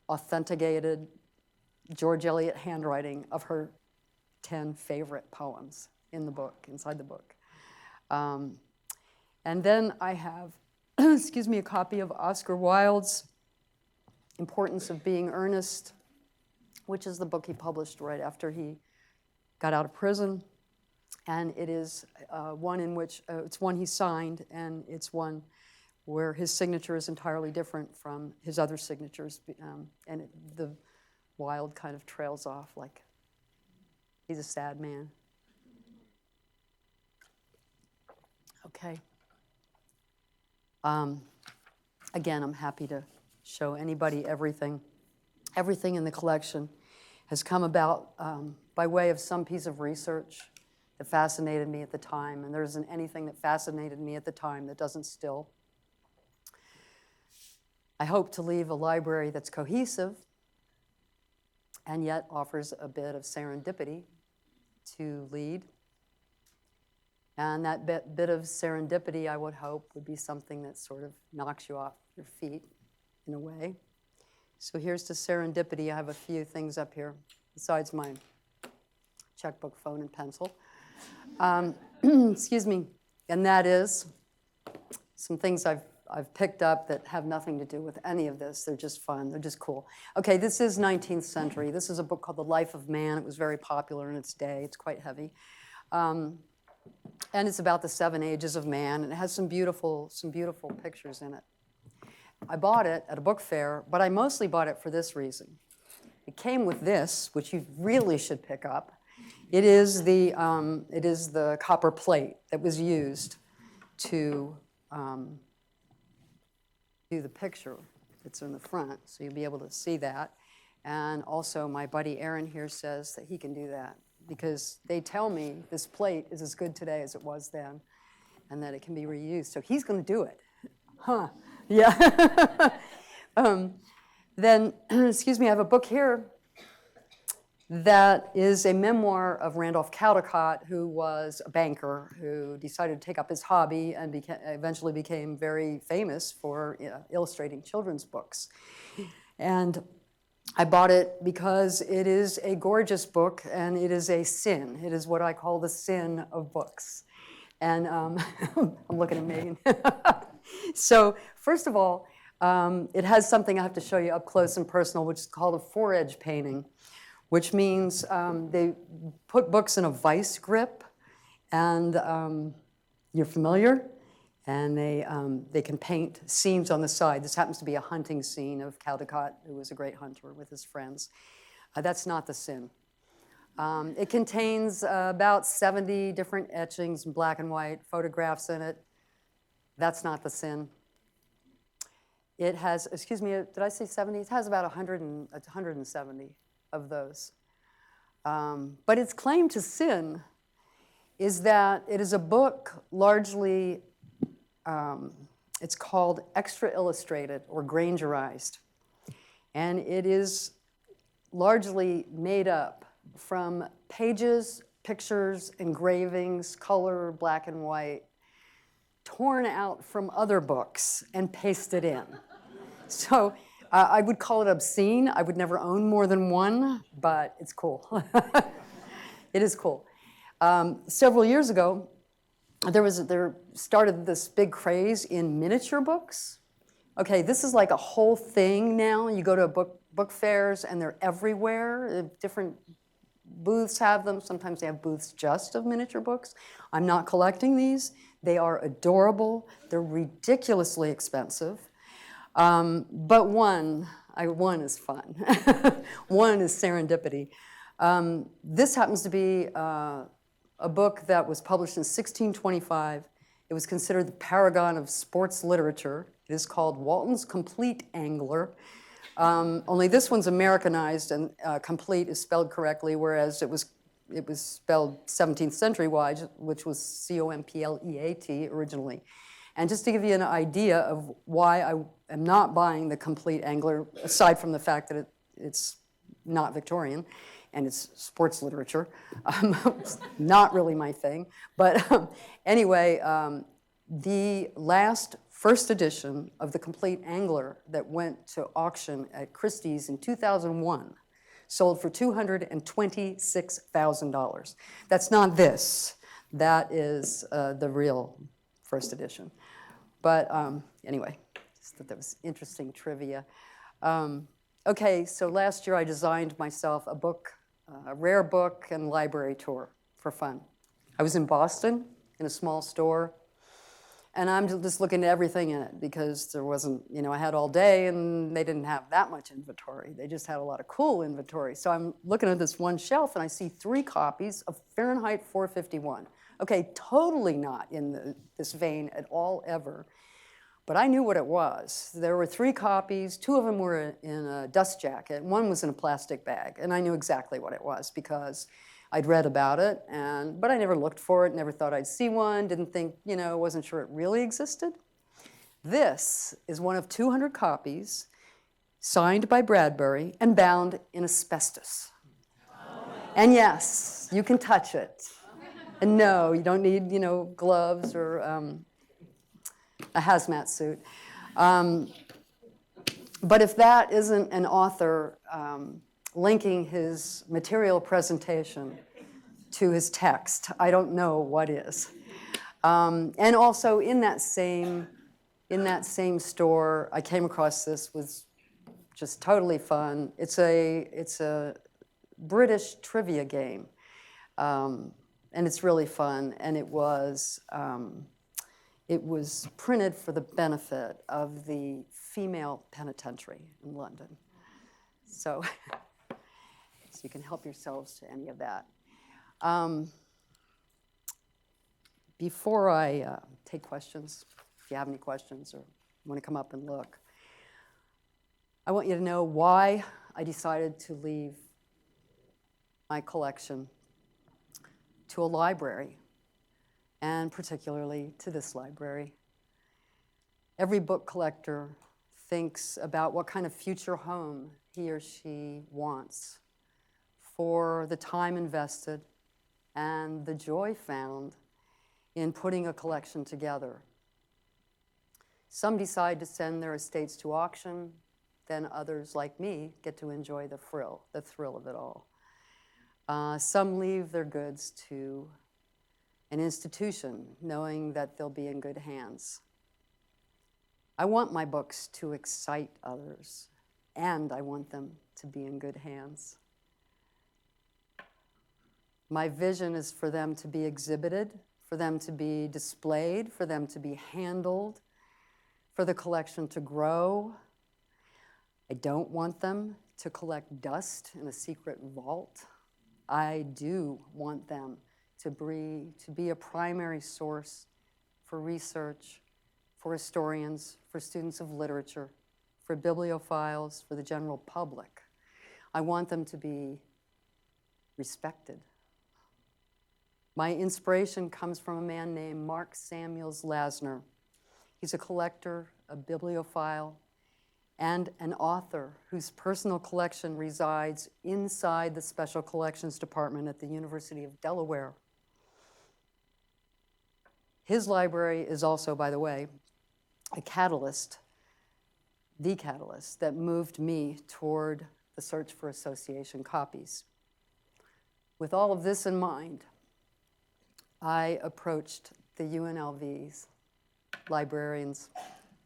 [SPEAKER 3] authenticated George Eliot handwriting of her 10 favorite poems in the book, inside the book. And then I have, a copy of Oscar Wilde's Importance of Being Earnest, which is the book he published right after he got out of prison. And it is one in which, it's one he signed, and it's one where his signature is entirely different from his other signatures. And the Wilde kind of trails off like he's a sad man. Okay. Again, I'm happy to show anybody everything. Everything in the collection has come about by way of some piece of research that fascinated me at the time, and there isn't anything that fascinated me at the time that doesn't still. I hope to leave a library that's cohesive and yet offers a bit of serendipity to lead. And that bit of serendipity, I would hope, would be something that sort of knocks you off your feet in a way. So here's to serendipity. I have a few things up here besides my checkbook, phone, and pencil. Excuse me. And that is some things I've picked up that have nothing to do with any of this. They're just fun. They're just cool. Okay, this is 19th century. This is a book called The Life of Man. It was very popular in its day. It's quite heavy. And it's about the 7 ages of man, and it has some beautiful pictures in it. I bought it at a book fair, but I mostly bought it for this reason. It came with this, which you really should pick up. It is the copper plate that was used to do the picture that's in the front, so you'll be able to see that. And also, my buddy Aaron here says that he can do that, because they tell me this plate is as good today as it was then, and that it can be reused. So he's going to do it. Huh. Yeah. Then, excuse me, I have a book here that is a memoir of Randolph Caldecott, who was a banker who decided to take up his hobby and eventually became very famous for illustrating children's books. And I bought it because it is a gorgeous book, and it is a sin. It is what I call the sin of books. And I'm looking at Megan. So first of all, it has something I have to show you up close and personal, which is called a Fore-Edge Painting, which means they put books in a vice grip, And you're familiar? And they can paint scenes on the side. This happens to be a hunting scene of Caldecott, who was a great hunter with his friends. That's not the sin. It contains about 70 different etchings in black and white, photographs in it. That's not the sin. It has, excuse me, did I say 70? It has about 170 of those. But its claim to sin is that it is a book largely, it's called extra illustrated or Grangerized. And it is largely made up from pages, pictures, engravings, color, black and white, torn out from other books and pasted in. So I would call it obscene. I would never own more than one, but it's cool. It is cool. Several years ago, there started this big craze in miniature books. Okay, this is like a whole thing now. You go to book fairs and they're everywhere. Different booths have them. Sometimes they have booths just of miniature books. I'm not collecting these. They are adorable. They're ridiculously expensive. But one is fun. One is serendipity. This happens to be a book that was published in 1625. It was considered the paragon of sports literature. It is called Walton's Compleat Angler. Only this one's Americanized, and Compleat is spelled correctly, whereas it was spelled 17th century-wide, which was C-O-M-P-L-E-A-T originally. And just to give you an idea of why I am not buying the Compleat Angler, aside from the fact that it's not Victorian, and it's sports literature, it's not really my thing. But anyway, the last first edition of the Compleat Angler that went to auction at Christie's in 2001 sold for $226,000. That's not this. That is the real first edition. But anyway, just thought that was interesting trivia. Okay, so last year I designed myself a book, a rare book and library tour for fun. I was in Boston in a small store, and I'm just looking at everything in it because there wasn't, I had all day and they didn't have that much inventory. They just had a lot of cool inventory. So I'm looking at this one shelf and I see 3 copies of Fahrenheit 451. Okay, totally not in this vein at all ever. But I knew what it was. There were 3 copies. 2 of them were in a dust jacket. 1 was in a plastic bag. And I knew exactly what it was because I'd read about it. But I never looked for it, never thought I'd see one, didn't think, wasn't sure it really existed. This is one of 200 copies signed by Bradbury and bound in asbestos. And yes, you can touch it. And no, you don't need, gloves or a hazmat suit. But if that isn't an author linking his material presentation to his text, I don't know what is. And also in that same store, I came across this, was just totally fun. It's a British trivia game, and it's really fun. And it was printed for the benefit of the female penitentiary in London. So you can help yourselves to any of that. Before I take questions, if you have any questions or want to come up and look, I want you to know why I decided to leave my collection to a library, and particularly to this library. Every book collector thinks about what kind of future home he or she wants for the time invested and the joy found in putting a collection together. Some decide to send their estates to auction, then others, like me, get to enjoy the thrill of it all. Some leave their goods to an institution, knowing that they'll be in good hands. I want my books to excite others, and I want them to be in good hands. My vision is for them to be exhibited, for them to be displayed, for them to be handled, for the collection to grow. I don't want them to collect dust in a secret vault. I do want them to be a primary source for research, for historians, for students of literature, for bibliophiles, for the general public. I want them to be respected. My inspiration comes from a man named Mark Samuels Lasner. He's a collector, a bibliophile, and an author whose personal collection resides inside the Special Collections Department at the University of Delaware. His library is also, by the way, a catalyst, the catalyst that moved me toward the search for association copies. With all of this in mind, I approached the UNLV's librarians,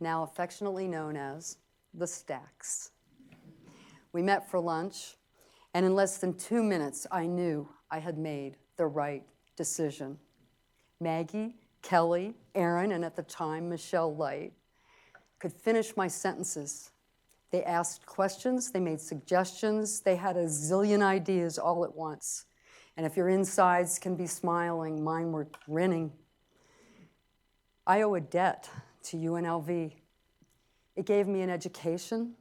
[SPEAKER 3] now affectionately known as the Stacks. We met for lunch, and in less than 2 minutes, I knew I had made the right decision. Maggie, Kelly, Aaron, and at the time, Michelle Light, could finish my sentences. They asked questions, they made suggestions, they had a zillion ideas all at once. And if your insides can be smiling, mine were grinning. I owe a debt to UNLV. It gave me an education,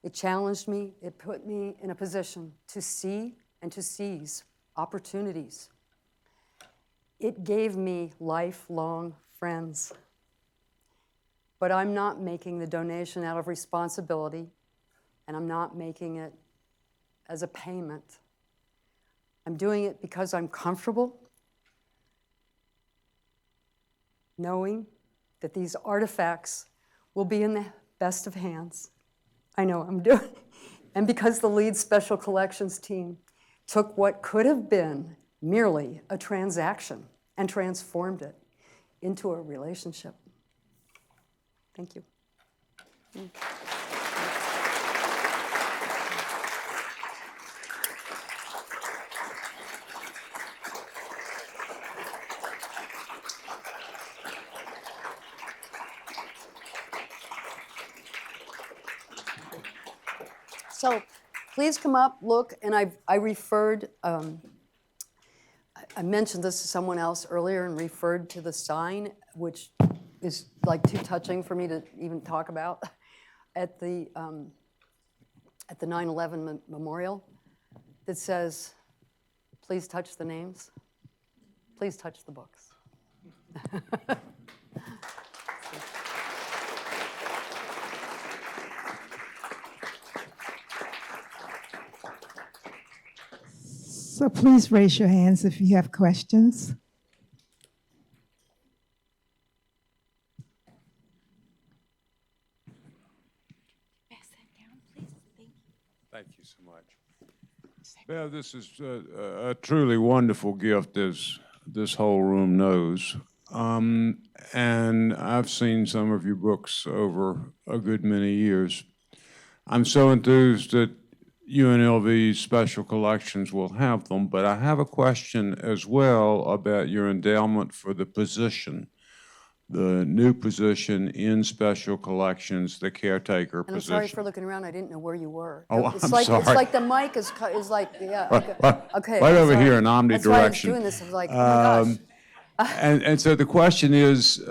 [SPEAKER 3] it challenged me, it put me in a position to see and to seize opportunities. It gave me lifelong friends. But I'm not making the donation out of responsibility, and I'm not making it as a payment. I'm doing it because I'm comfortable knowing that these artifacts will be in the best of hands. I know I'm doing it. And because the lead special collections team took what could have been merely a transaction and transformed it into a relationship. Thank you. So please come up, look, and I referred, I mentioned this to someone else earlier and referred to the sign, which is like too touching for me to even talk about, at the 9/11 memorial that says, please touch the names, please touch the books.
[SPEAKER 4] So please raise your hands if you have questions.
[SPEAKER 5] Thank you so much. Bev, this is a truly wonderful gift, as this whole room knows. And I've seen some of your books over a good many years. I'm so enthused that UNLV's special collections will have them, but I have a question as well about your endowment for the position, the new position in special collections, the caretaker
[SPEAKER 3] And I'm
[SPEAKER 5] position.
[SPEAKER 3] sorry for looking around. I didn't know where you were.
[SPEAKER 5] Oh,
[SPEAKER 3] it's
[SPEAKER 5] I'm
[SPEAKER 3] like,
[SPEAKER 5] sorry.
[SPEAKER 3] It's like the mic is like, yeah. Okay.
[SPEAKER 5] Right
[SPEAKER 3] I'm
[SPEAKER 5] over
[SPEAKER 3] sorry.
[SPEAKER 5] here in omnidirection.
[SPEAKER 3] That's why I was doing this. I was like, oh my gosh.
[SPEAKER 5] And so the question is,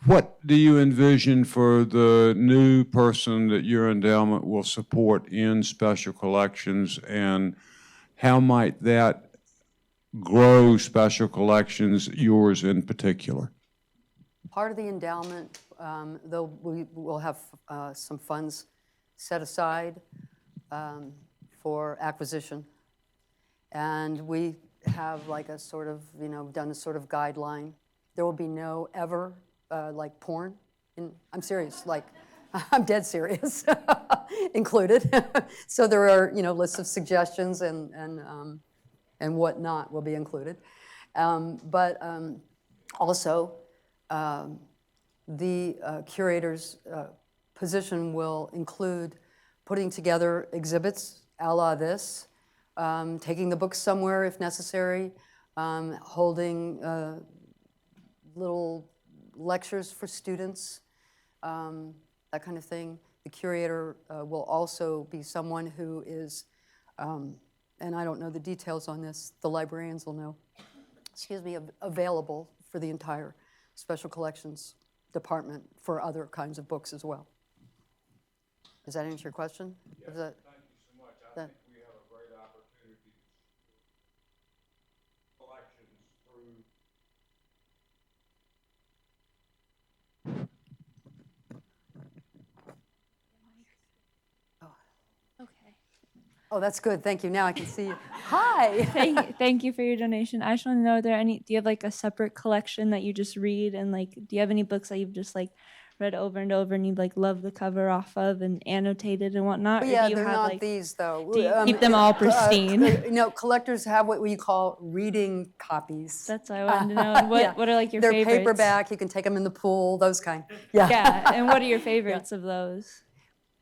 [SPEAKER 5] what do you envision for the new person that your endowment will support in special collections, and how might that grow special collections, yours in particular?
[SPEAKER 3] Part of the endowment, though, we will have some funds set aside for acquisition. And we have like a sort of, done a sort of guideline. There will be no ever like porn. I'm serious, like, I'm dead serious, included. So there are, lists of suggestions and whatnot will be included. But also, the curator's position will include putting together exhibits a la this, taking the books somewhere if necessary, holding little lectures for students, that kind of thing. The curator will also be someone who is, and I don't know the details on this, the librarians will know, available for the entire special collections department for other kinds of books as well. Does that answer your question?
[SPEAKER 5] Yes,
[SPEAKER 3] That,
[SPEAKER 5] thank you so much. I think we have a great opportunity to collections through.
[SPEAKER 6] Okay.
[SPEAKER 3] oh, that's good. Thank you. Now I can see you. Hi.
[SPEAKER 6] Thank you for your donation. I just want to know, do you have like a separate collection that you just read, and like, do you have any books that you've just like read over and over and you like love the cover off of and annotated and whatnot?
[SPEAKER 3] But
[SPEAKER 6] Or
[SPEAKER 3] yeah,
[SPEAKER 6] do you
[SPEAKER 3] they're
[SPEAKER 6] have,
[SPEAKER 3] not
[SPEAKER 6] like,
[SPEAKER 3] these though.
[SPEAKER 6] do you keep them all pristine?
[SPEAKER 3] No, collectors have what you call reading copies.
[SPEAKER 6] That's what I wanted to know. And what are like your
[SPEAKER 3] They're
[SPEAKER 6] favorites?
[SPEAKER 3] paperback. You can take them in the pool. Those kind. Yeah.
[SPEAKER 6] Yeah, and what are your favorites of those?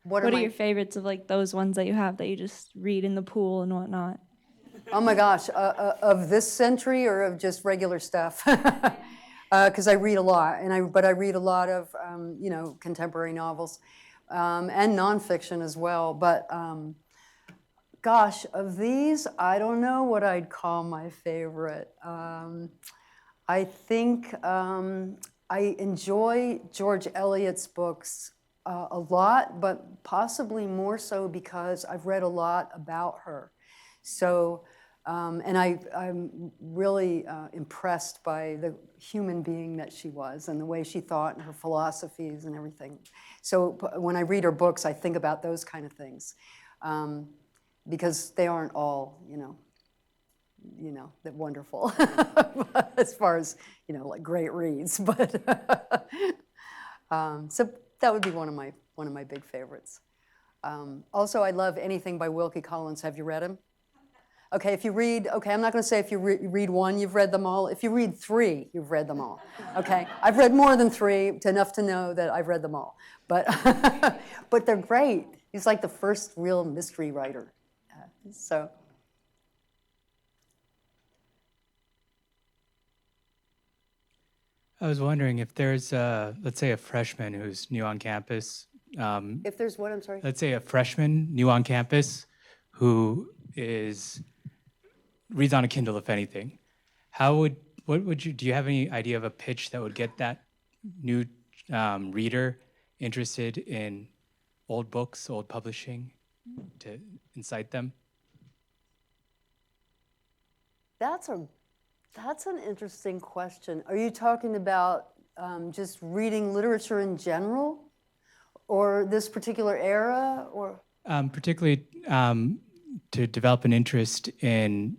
[SPEAKER 3] What
[SPEAKER 6] What are
[SPEAKER 3] my-
[SPEAKER 6] your favorites of like those ones that you have that you just read in the pool and whatnot?
[SPEAKER 3] Oh my gosh, of this century or of just regular stuff? Because I read a lot, but I read a lot of contemporary novels and nonfiction as well. But gosh, of these, I don't know what I'd call my favorite. I think I enjoy George Eliot's books a lot, but possibly more so because I've read a lot about her. So, and I'm really impressed by the human being that she was and the way she thought and her philosophies and everything. So when I read her books, I think about those kind of things because they aren't all, that wonderful as far as, like great reads. But so that would be one of my big favorites. Also, I love anything by Wilkie Collins. Have you read him? Okay, if you read, I'm not going to say if you read one, you've read them all. If you read 3, you've read them all. Okay, I've read more than 3, enough to know that I've read them all. But but they're great. He's like the first real mystery writer. So.
[SPEAKER 7] I was wondering if there's, let's say, a freshman who's new on campus.
[SPEAKER 3] If there's what, I'm sorry?
[SPEAKER 7] Let's say a freshman new on campus who reads on a Kindle, if anything. Do you have any idea of a pitch that would get that new reader interested in old books, old publishing, to incite them?
[SPEAKER 3] That's an interesting question. Are you talking about just reading literature in general, or this particular era, or?
[SPEAKER 7] Particularly to develop an interest in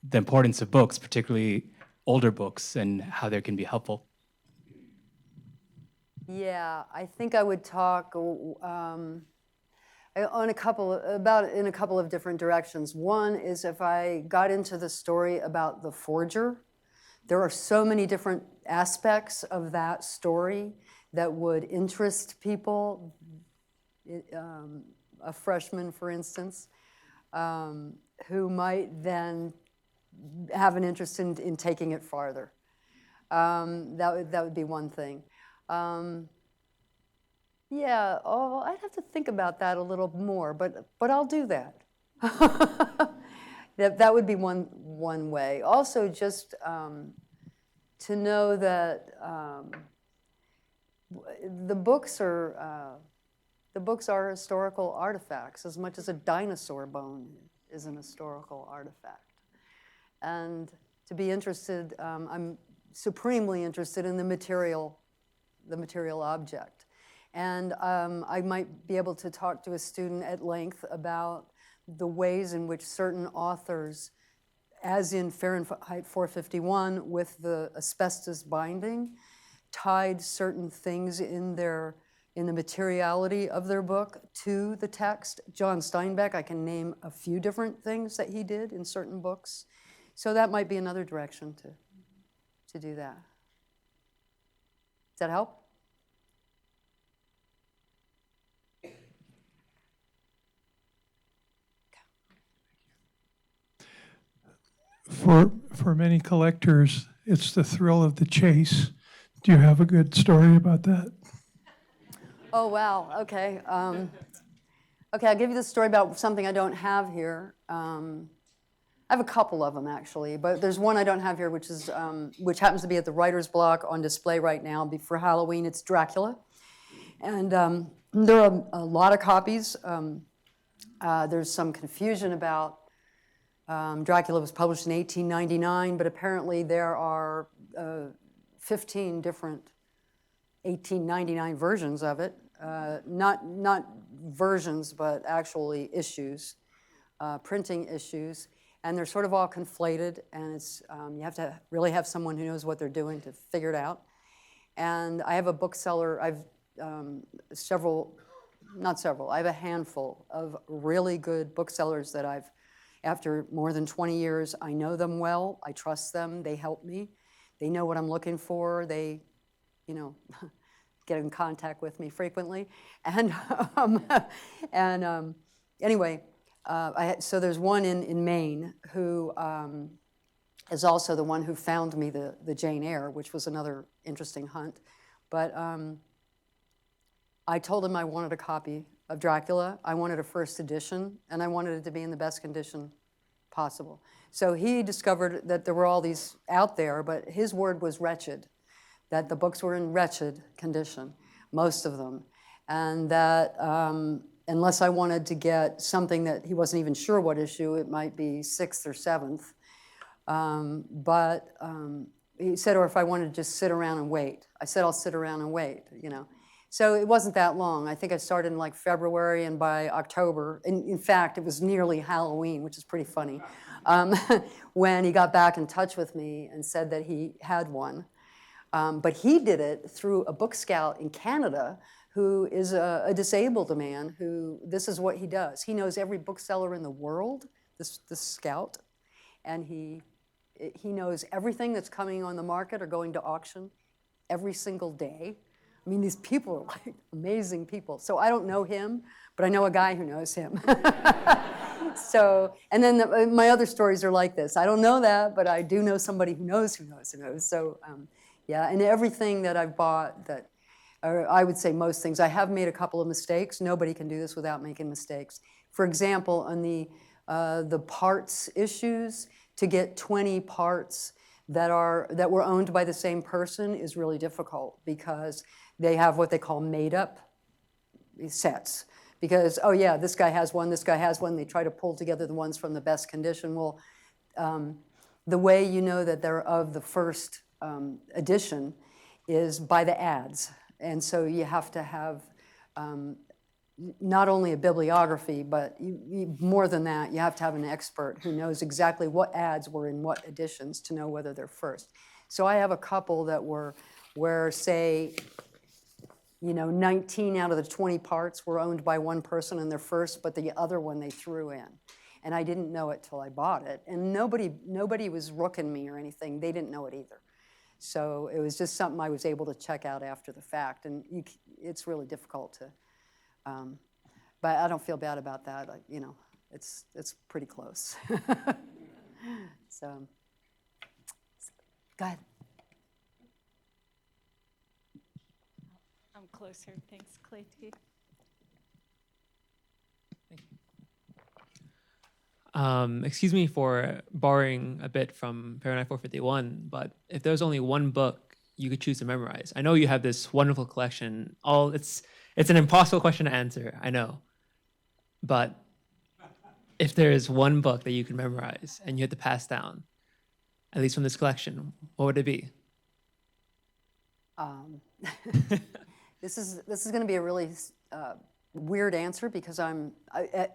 [SPEAKER 7] the importance of books, particularly older books, and how they can be helpful.
[SPEAKER 3] Yeah, I think I would talk in a couple of different directions. One is if I got into the story about the forger. There are so many different aspects of that story that would interest people. A freshman, for instance, who might then have an interest in taking it farther. That would be one thing. I'd have to think about that a little more, but I'll do that. That would be one way. Also, just to know that the books are historical artifacts as much as a dinosaur bone is an historical artifact. And to be interested, I'm supremely interested in the material object. And I might be able to talk to a student at length about the ways in which certain authors, as in Fahrenheit 451 with the asbestos binding, tied certain things in the materiality of their book to the text. John Steinbeck, I can name a few different things that he did in certain books. So that might be another direction to do that. Does that help?
[SPEAKER 8] For many collectors, it's the thrill of the chase. Do you have a good story about that?
[SPEAKER 3] Oh, wow, okay. Okay, I'll give you the story about something I don't have here. I have a couple of them, actually, but there's one I don't have here, which is which happens to be at the writer's block on display right now for Halloween. It's Dracula. And there are a lot of copies. There's some confusion about Dracula was published in 1899, but apparently there are 15 different 1899 versions of it. Not versions, but actually issues, printing issues. And they're sort of all conflated, and it's you have to really have someone who knows what they're doing to figure it out. And I have a bookseller, I've I have a handful of really good booksellers that after more than 20 years, I know them well, I trust them, they help me, they know what I'm looking for, they, get in contact with me frequently. And, anyway, so there's one in Maine who is also the one who found me the Jane Eyre, which was another interesting hunt. But I told him I wanted a copy of Dracula, I wanted a first edition, and I wanted it to be in the best condition possible. So he discovered that there were all these out there, but his word was wretched, that the books were in wretched condition, most of them, and that unless I wanted to get something that he wasn't even sure what issue, it might be 6th or 7th. But he said, or if I wanted to just sit around and wait. I said, I'll sit around and wait, So it wasn't that long. I think I started in like February, and by October, in fact, it was nearly Halloween, which is pretty funny, when he got back in touch with me and said that he had one. But he did it through a book scout in Canada who is a disabled man who, this is what he does. He knows every bookseller in the world, this scout, and he knows everything that's coming on the market or going to auction every single day. I mean, these people are like amazing people. So I don't know him, but I know a guy who knows him. So, and then my other stories are like this. I don't know that, but I do know somebody who knows who knows who knows. So, yeah, and everything that I've bought that, or I would say most things, I have made a couple of mistakes. Nobody can do this without making mistakes. For example, on the parts issues, to get 20 parts that were owned by the same person is really difficult because they have what they call made-up sets. Because, oh yeah, this guy has one, they try to pull together the ones from the best condition. Well, the way you know that they're of the first edition is by the ads. And so you have to have not only a bibliography, but more than that, you have to have an expert who knows exactly what ads were in what editions to know whether they're first. So I have a couple that were where, say, 19 out of the 20 parts were owned by one person and they're first, but the other one they threw in. And I didn't know it till I bought it. And nobody was rooking me or anything. They didn't know it either. So it was just something I was able to check out after the fact. And it's really difficult to, but I don't feel bad about that. It's pretty close. So, go ahead.
[SPEAKER 1] I'm closer. Thanks, Clayton.
[SPEAKER 9] Excuse me for borrowing a bit from Fahrenheit 451, but if there's only one book you could choose to memorize, I know you have this wonderful collection. It's an impossible question to answer, I know. But if there is one book that you can memorize and you had to pass down, at least from this collection, what would it be?
[SPEAKER 3] This is going to be a really weird answer because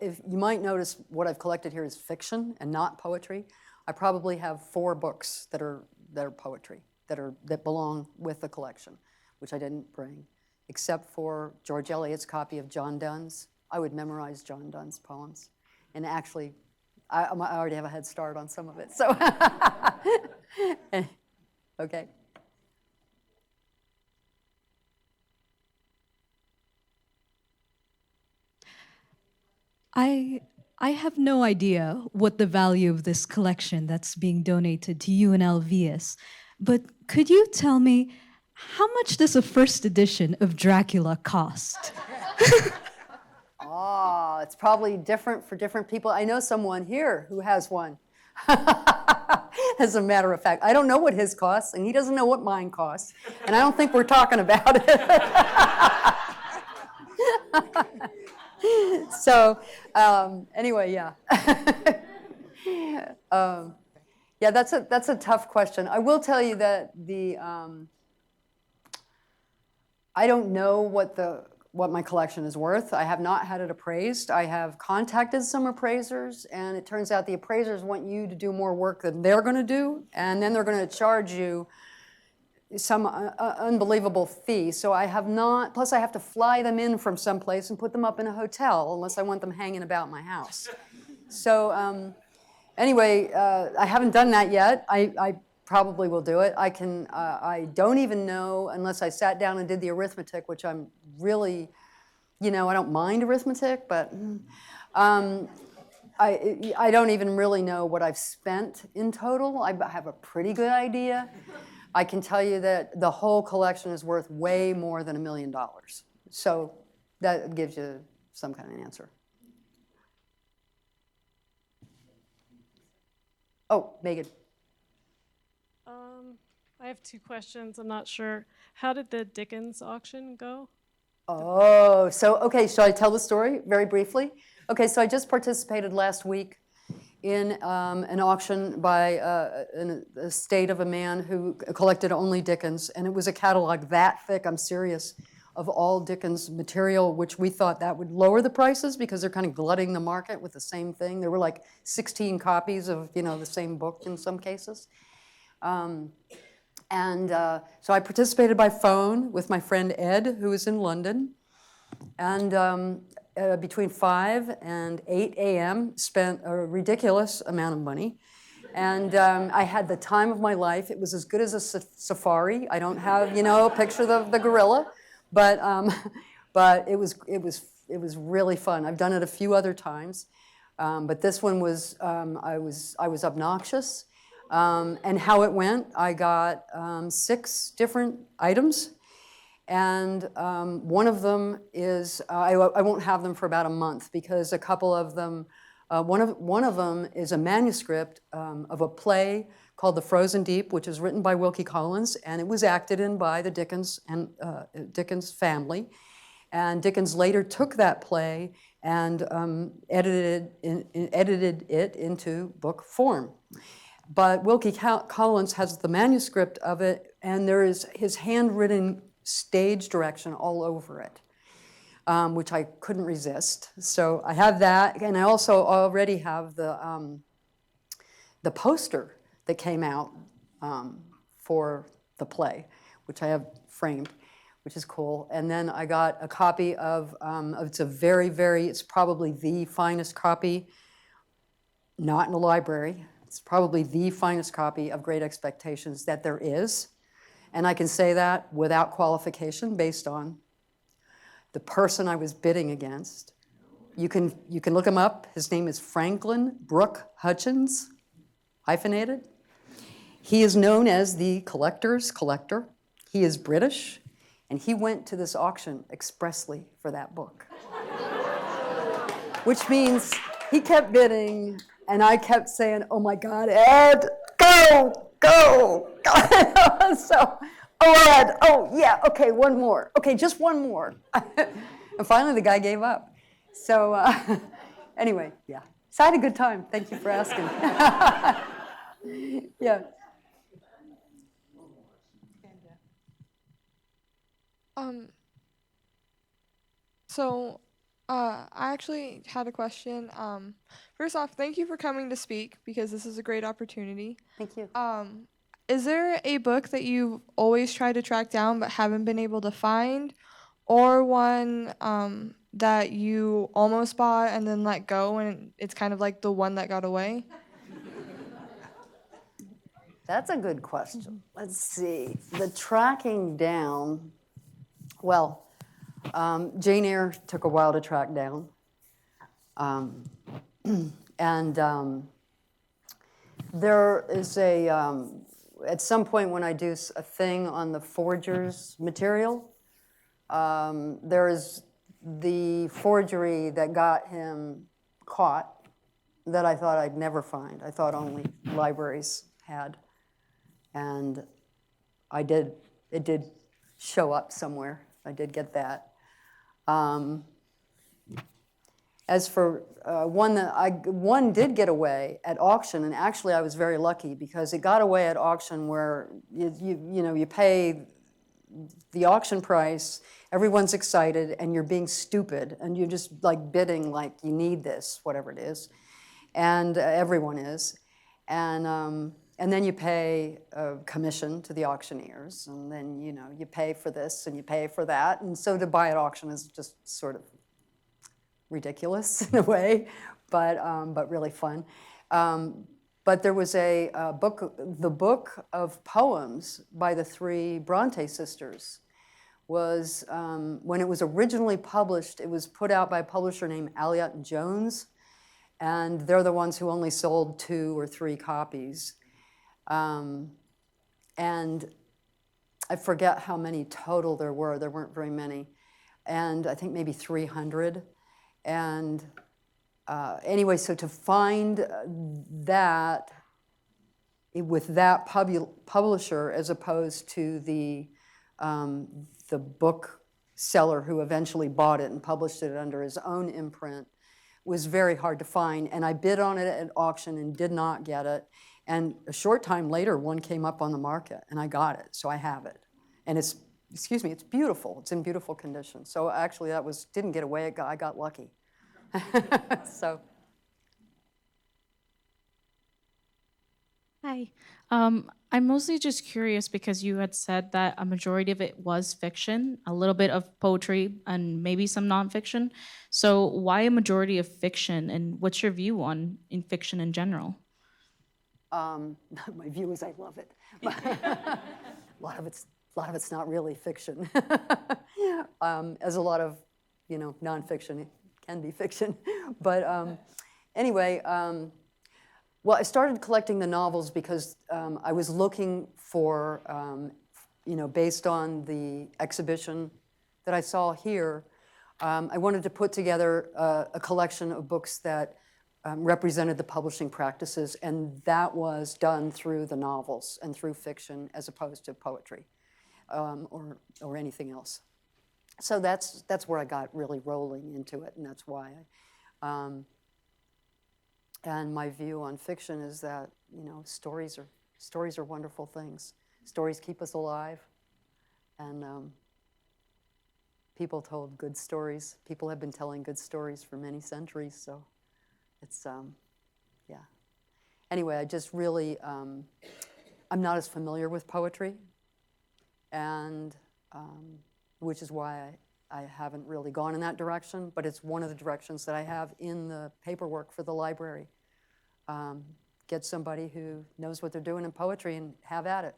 [SPEAKER 3] if you might notice what I've collected here is fiction and not poetry. I probably have 4 books that are poetry that belong with the collection, which I didn't bring, except for George Eliot's copy of John Donne's. I would memorize John Donne's poems, and actually, I already have a head start on some of it. So, okay.
[SPEAKER 10] I have no idea what the value of this collection that's being donated to UNLV is, but could you tell me how much does a first edition of Dracula cost?
[SPEAKER 3] Oh, it's probably different for different people. I know someone here who has one. As a matter of fact, I don't know what his costs, and he doesn't know what mine costs, and I don't think we're talking about it. So, anyway, yeah. Yeah, that's a tough question. I will tell you that I don't know what my collection is worth. I have not had it appraised. I have contacted some appraisers, and it turns out the appraisers want you to do more work than they're going to do, and then they're going to charge you some unbelievable fee. So I have not, plus I have to fly them in from someplace and put them up in a hotel unless I want them hanging about my house. So anyway, I haven't done that yet. I probably will do it. I don't even know unless I sat down and did the arithmetic, which I'm really, I don't mind arithmetic, but I don't even really know what I've spent in total. I have a pretty good idea. I can tell you that the whole collection is worth way more than $1 million. So that gives you some kind of an answer. Oh, Megan.
[SPEAKER 11] I have two questions. I'm not sure. How did the Dickens auction go?
[SPEAKER 3] Oh, so, okay, shall I tell the story very briefly? Okay, so I just participated last week in an auction by an estate of a man who collected only Dickens, and it was a catalog that thick, I'm serious, of all Dickens material, which we thought that would lower the prices because they're kind of glutting the market with the same thing. There were like 16 copies of, the same book in some cases. So I participated by phone with my friend Ed, who is in London, and between 5 and 8 a.m. spent a ridiculous amount of money. And I had the time of my life. It was as good as a safari. I don't have, a picture of the gorilla, but it was really fun. I've done it a few other times, but this one was I was obnoxious. And how it went, I got 6 different items, and one of them is I won't have them for about a month because a couple of them, one of them is a manuscript of a play called The Frozen Deep, which is written by Wilkie Collins, and it was acted in by the Dickens and Dickens family, and Dickens later took that play and edited it into book form. But Wilkie Collins has the manuscript of it, and there is his handwritten stage direction all over it, which I couldn't resist. So I have that, and I also already have the poster that came out for the play, which I have framed, which is cool. And then I got a copy of it's probably the finest copy, not in a library. It's probably the finest copy of Great Expectations that there is. And I can say that without qualification based on the person I was bidding against. You can look him up. His name is Franklin Brooke Hutchins, hyphenated. He is known as the collector's collector. He is British, and he went to this auction expressly for that book. Which means he kept bidding, and I kept saying, oh my God, Ed, go. So, Ed, yeah, okay, one more. Okay, just one more. And finally the guy gave up. So anyway, yeah. So I had a good time. Thank you for asking. Yeah.
[SPEAKER 12] I actually had a question. First off, thank you for coming to speak because this is a great opportunity.
[SPEAKER 3] Thank you.
[SPEAKER 12] Is there a book that you've always tried to track down but haven't been able to find, or one that you almost bought and then let go and it's kind of like the one that got away?
[SPEAKER 3] That's a good question. Let's see. The tracking down, well, Jane Eyre took a while to track down. And there is at some point when I do a thing on the forger's material, there is the forgery that got him caught that I thought I'd never find. I thought only libraries had. And it did show up somewhere. I did get that. As for one did get away at auction, and actually I was very lucky because it got away at auction where you pay the auction price, everyone's excited, and you're being stupid, and you're just like bidding like you need this, whatever it is, and everyone is, and then you pay a commission to the auctioneers, and then you pay for this and you pay for that, and so to buy at auction is just sort of ridiculous in a way, but really fun. But there was a book, the book of poems by the three Bronte sisters was, when it was originally published, it was put out by a publisher named Alliott and Jones, and they're the ones who only sold 2 or 3 copies. And I forget how many total there weren't very many, and I think maybe 300. And anyway, so to find that with that publisher as opposed to the bookseller who eventually bought it and published it under his own imprint was very hard to find. And I bid on it at auction and did not get it. And a short time later, one came up on the market, and I got it, so I have it. And it's beautiful. It's in beautiful condition. So actually, didn't get away. I got lucky. So.
[SPEAKER 13] Hi. I'm mostly just curious because you had said that a majority of it was fiction, a little bit of poetry, and maybe some nonfiction. So why a majority of fiction, and what's your view on fiction in general?
[SPEAKER 3] My view is I love it. A lot of it's not really fiction. As a lot of nonfiction, it can be fiction. But anyway, well, I started collecting the novels because I was looking for, based on the exhibition that I saw here, I wanted to put together a collection of books that represented the publishing practices, and that was done through the novels and through fiction as opposed to poetry or anything else. So that's where I got really rolling into it, and that's why. And my view on fiction is that stories are wonderful things. Stories keep us alive, and people told good stories. People have been telling good stories for many centuries, so. It's, yeah. Anyway, I just really, I'm not as familiar with poetry, and which is why I haven't really gone in that direction, but it's one of the directions that I have in the paperwork for the library. Get somebody who knows what they're doing in poetry and have at it.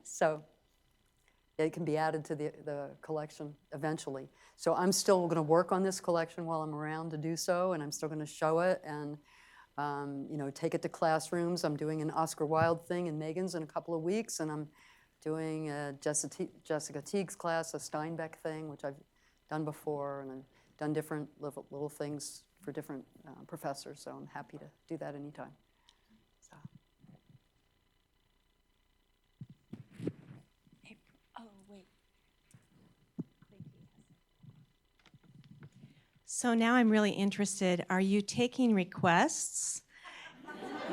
[SPEAKER 3] So it can be added to the collection eventually. So I'm still going to work on this collection while I'm around to do so, and I'm still going to show it and take it to classrooms. I'm doing an Oscar Wilde thing in Megan's in a couple of weeks, and I'm doing a Jessica Teague's class, a Steinbeck thing, which I've done before, and I've done different little things for different professors, so I'm happy to do that anytime. So.
[SPEAKER 14] So now I'm really interested. Are you taking requests?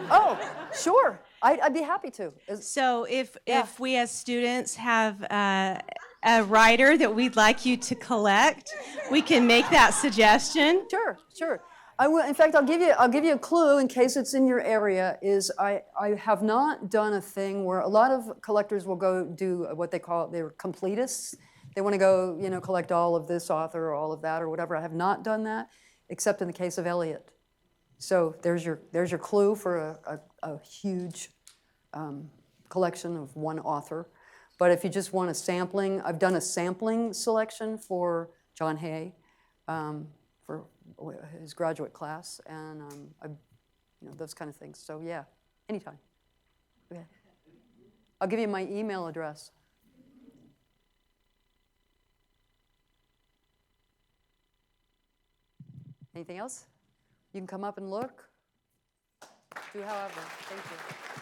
[SPEAKER 3] Oh, sure. I'd be happy to.
[SPEAKER 14] So if we as students have a writer that we'd like you to collect, we can make that suggestion.
[SPEAKER 3] Sure. I will. In fact, I'll give you a clue in case it's in your area. Is I have not done a thing where a lot of collectors will go do what they call they're completists. They want to go, collect all of this author or all of that or whatever. I have not done that, except in the case of Eliot. So there's your clue for a huge collection of one author. But if you just want a sampling, I've done a sampling selection for John Hay, for for his graduate class, and those kind of things. So yeah, anytime. Okay. I'll give you my email address. Anything else? You can come up and look. Do however. Thank you.